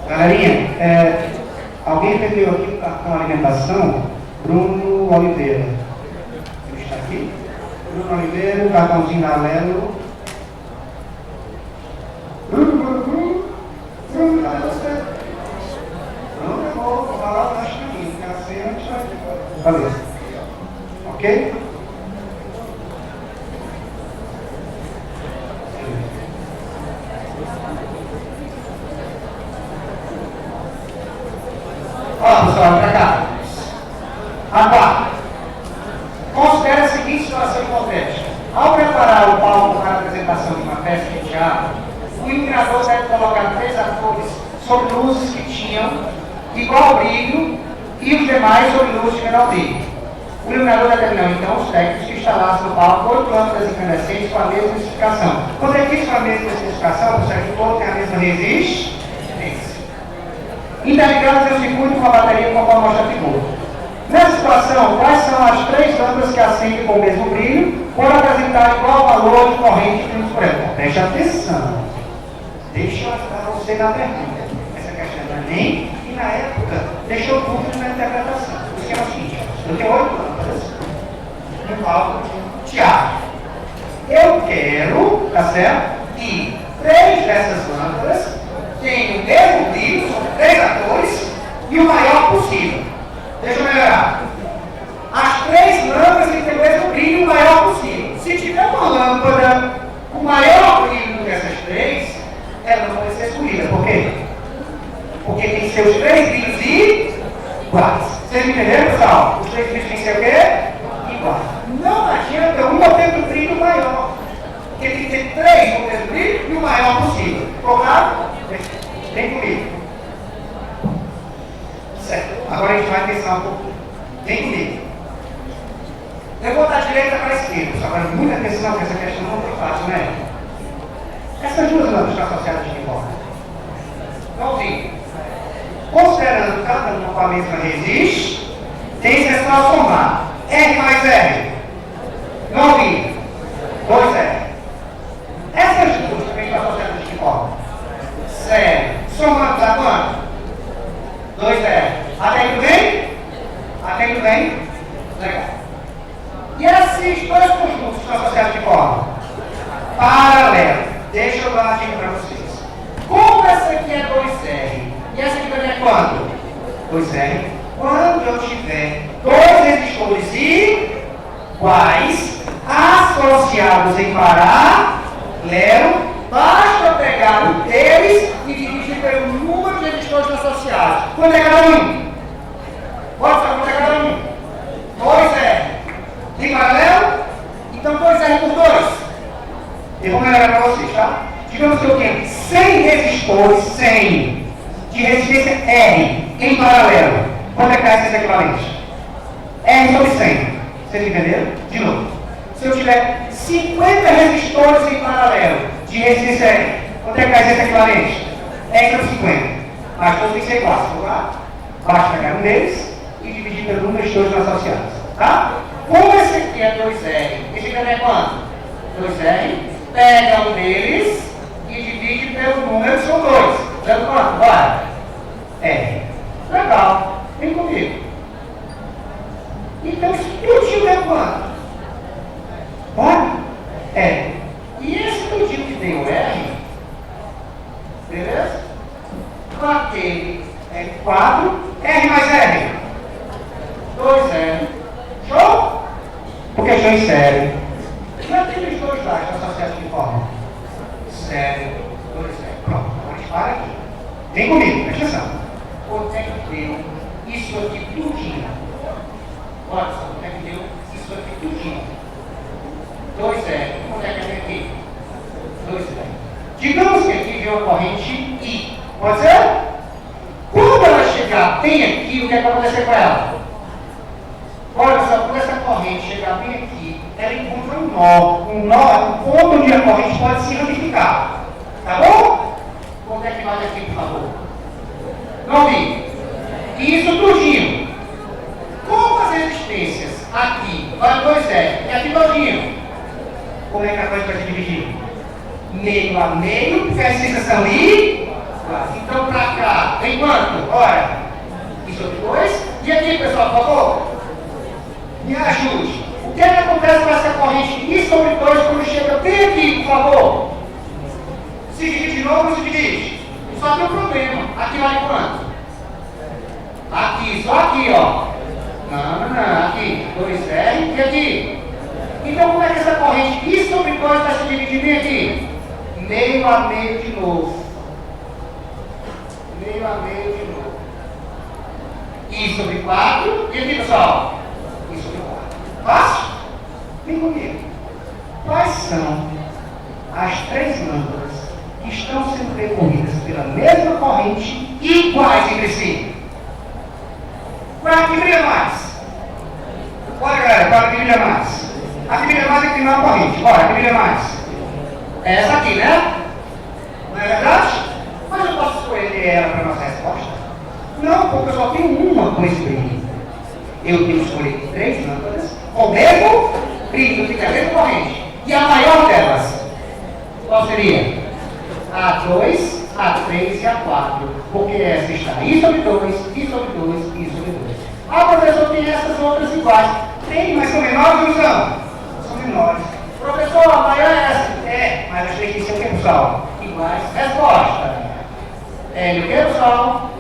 Galerinha, alguém perdeu aqui o cartão alimentação? Bruno Oliveira. Ele está aqui? Bruno Oliveira, o cartãozinho da Lelo. Bruno, cadê você? Bruno, eu vou falar mais caminho, que a cena está aqui. Beleza. Ok? Ó, pessoal, para cá. Agora, considere a seguinte situação hipotética. Ao preparar o palco para a apresentação de uma peça de teatro, o iluminador deve colocar 3 atores sobre luzes que tinham igual brilho e os demais sobre luzes de menor brilho. O iluminador determinou então os técnicos que instalassem no palco 8 lâmpadas incandescentes com a mesma especificação. Quando ele diz com a mesma especificação, o certo todo tem a mesma resistência. Interligadas em um circuito com a bateria conforme mostra a figura. Nessa situação, quais são as 3 lâmpadas que acendem com o mesmo brilho por apresentar igual valor de corrente que nos presta? Preste atenção. Deixa eu ajudar você na pergunta. Essa questão não é nem e na época deixou dúvida na interpretação. O esquema é o seguinte: eu tenho 8 lâmpadas no palco de teatro. Eu quero, tá certo, que 3 dessas lâmpadas tenham o mesmo brilho, são 3 atores, e o maior possível. Deixa eu melhorar. As 3 lâmpadas têm que ter o mesmo brilho e o maior possível. Se tiver uma lâmpada com maior brilho do que essas 3, ela não pode ser escolhida. Por quê? Porque tem que ser os 3 brilhos iguais. Vocês entenderam, pessoal? Os 3 brilhos têm que ser o quê? Iguais. Não adianta uma ter um brilho maior. Porque tem que ter 3 com o mesmo brilho e o maior possível. Ficou claro? Vem comigo. Certo. Agora a gente vai pensar um pouco. Vem comigo. Eu vou da direita para a esquerda. Agora, muita atenção, porque essa questão não é fácil, né? Essas 2 lâmpadas estão associadas de que forma? Igualzinho. Considerando cada uma com a mesma resistência, é só somar. R mais R. Igualzinho. 2R. Essas 2 também estão associadas de que forma? Sério. Somando a quanto? 2R. Até aí tudo bem? Até aí tudo bem? Legal. E esses 2 conjuntos estão associados de que forma? Paralelo. Deixa eu dar uma dica para vocês. Como essa aqui é 2R e essa aqui também é quanto? 2R. Quando eu tiver 2 resistores iguais, associados em paralelo, basta pegar um deles e dividir pelo número de resistores associados. Quanto é cada um? Pode saber quanto é cada um? 2R. Em paralelo? Então 2R por 2. Eu vou melhorar para vocês, tá? Digamos que eu tenho 100 resistores, 100 de resistência R em paralelo. Quanto é que dá esses equivalentes? R sobre 100. Vocês entenderam? De novo. Se eu tiver 50 resistores em paralelo de resistência R, quanto é que dá esse equivalente? R sobre 50. Mas todos têm que ser iguais. Vamos lá? Basta pegar um deles e dividir pelo número de dois associados. Tá? Como esse aqui é 2R, esse aqui é quanto? 2R. Pega um deles e divide pelo número que são 2. Dando quanto? Bora. R. Legal. Vem comigo. Então, isso tudinho é quanto? Bora? R. E esse tudinho que tem o R, beleza? Com aquele é 4, R mais R. 2R. Show? Porque show em série. E aqueles dois lá estão associados de forma? Série, 2R. Pronto, agora a gente para aqui. Vem comigo, presta atenção. Quanto é que deu isso aqui tudinho? Olha só, quanto é que deu isso aqui tudinho? 2R. Quanto é que vem aqui? 2R. Digamos que aqui veio uma corrente I. Pode ser? Quando ela chegar bem aqui, o que é que vai acontecer com ela? Olha só, quando essa corrente chegar bem aqui, ela encontra um nó. Um nó é um ponto onde a corrente pode se ramificar. Tá bom? Quanto é que vai aqui, por favor? Não vi. Isso tudinho. Como as resistências aqui vai 2R e aqui todinho? Como é que a coisa vai se dividir? Meio a meio, porque a resistência são I. Então pra cá, vem quanto? Ora, isso aqui 2. E aqui, pessoal, por favor? Me ajude. O que é que acontece com essa corrente I sobre 2 quando chega bem aqui, por favor? Se divide de novo ou se divide? Só tem um problema. Aqui vai quanto? Aqui, só aqui, ó. Não. Aqui, 2R e aqui. Então, como é que essa corrente I sobre 2 vai se dividir bem aqui? Meio a meio de novo. Meio a meio de novo. I sobre 4. E aqui, pessoal? I sobre 4. Fácil? Vem comigo. Quais são as 3 lâmpadas que estão sendo percorridas pela mesma corrente iguais entre si? Qual é a que brilha mais? Olha, galera, qual é a que brilha mais? A que brilha mais é que tem uma corrente. Bora, a que brilha mais? É essa aqui, né? Não é verdade? Mas eu posso escolher ela para a nossa resposta? Não, porque eu só tenho uma com esse brilho. Eu tenho que escolher 3 lâmpadas com o mesmo brilho, que tem a mesma corrente. E a maior delas, qual seria? A 2, a 3 e a 4. Porque essa está I sobre 2, I sobre 2, I sobre 2. Ah, professor, tem essas outras iguais. Tem, mas são menores ou não são? São menores. Professor, a maior é essa. É, mas as 3 que ser o que, pessoal? Iguais. Resposta. L o que, pessoal?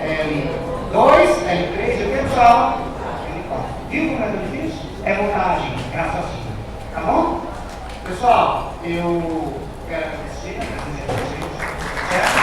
L2, L3 o que, pessoal? L4. Viu como é difícil? É montagem, é raciocínio. Tá bom? Pessoal, eu quero agradecer a presença de vocês. Certo?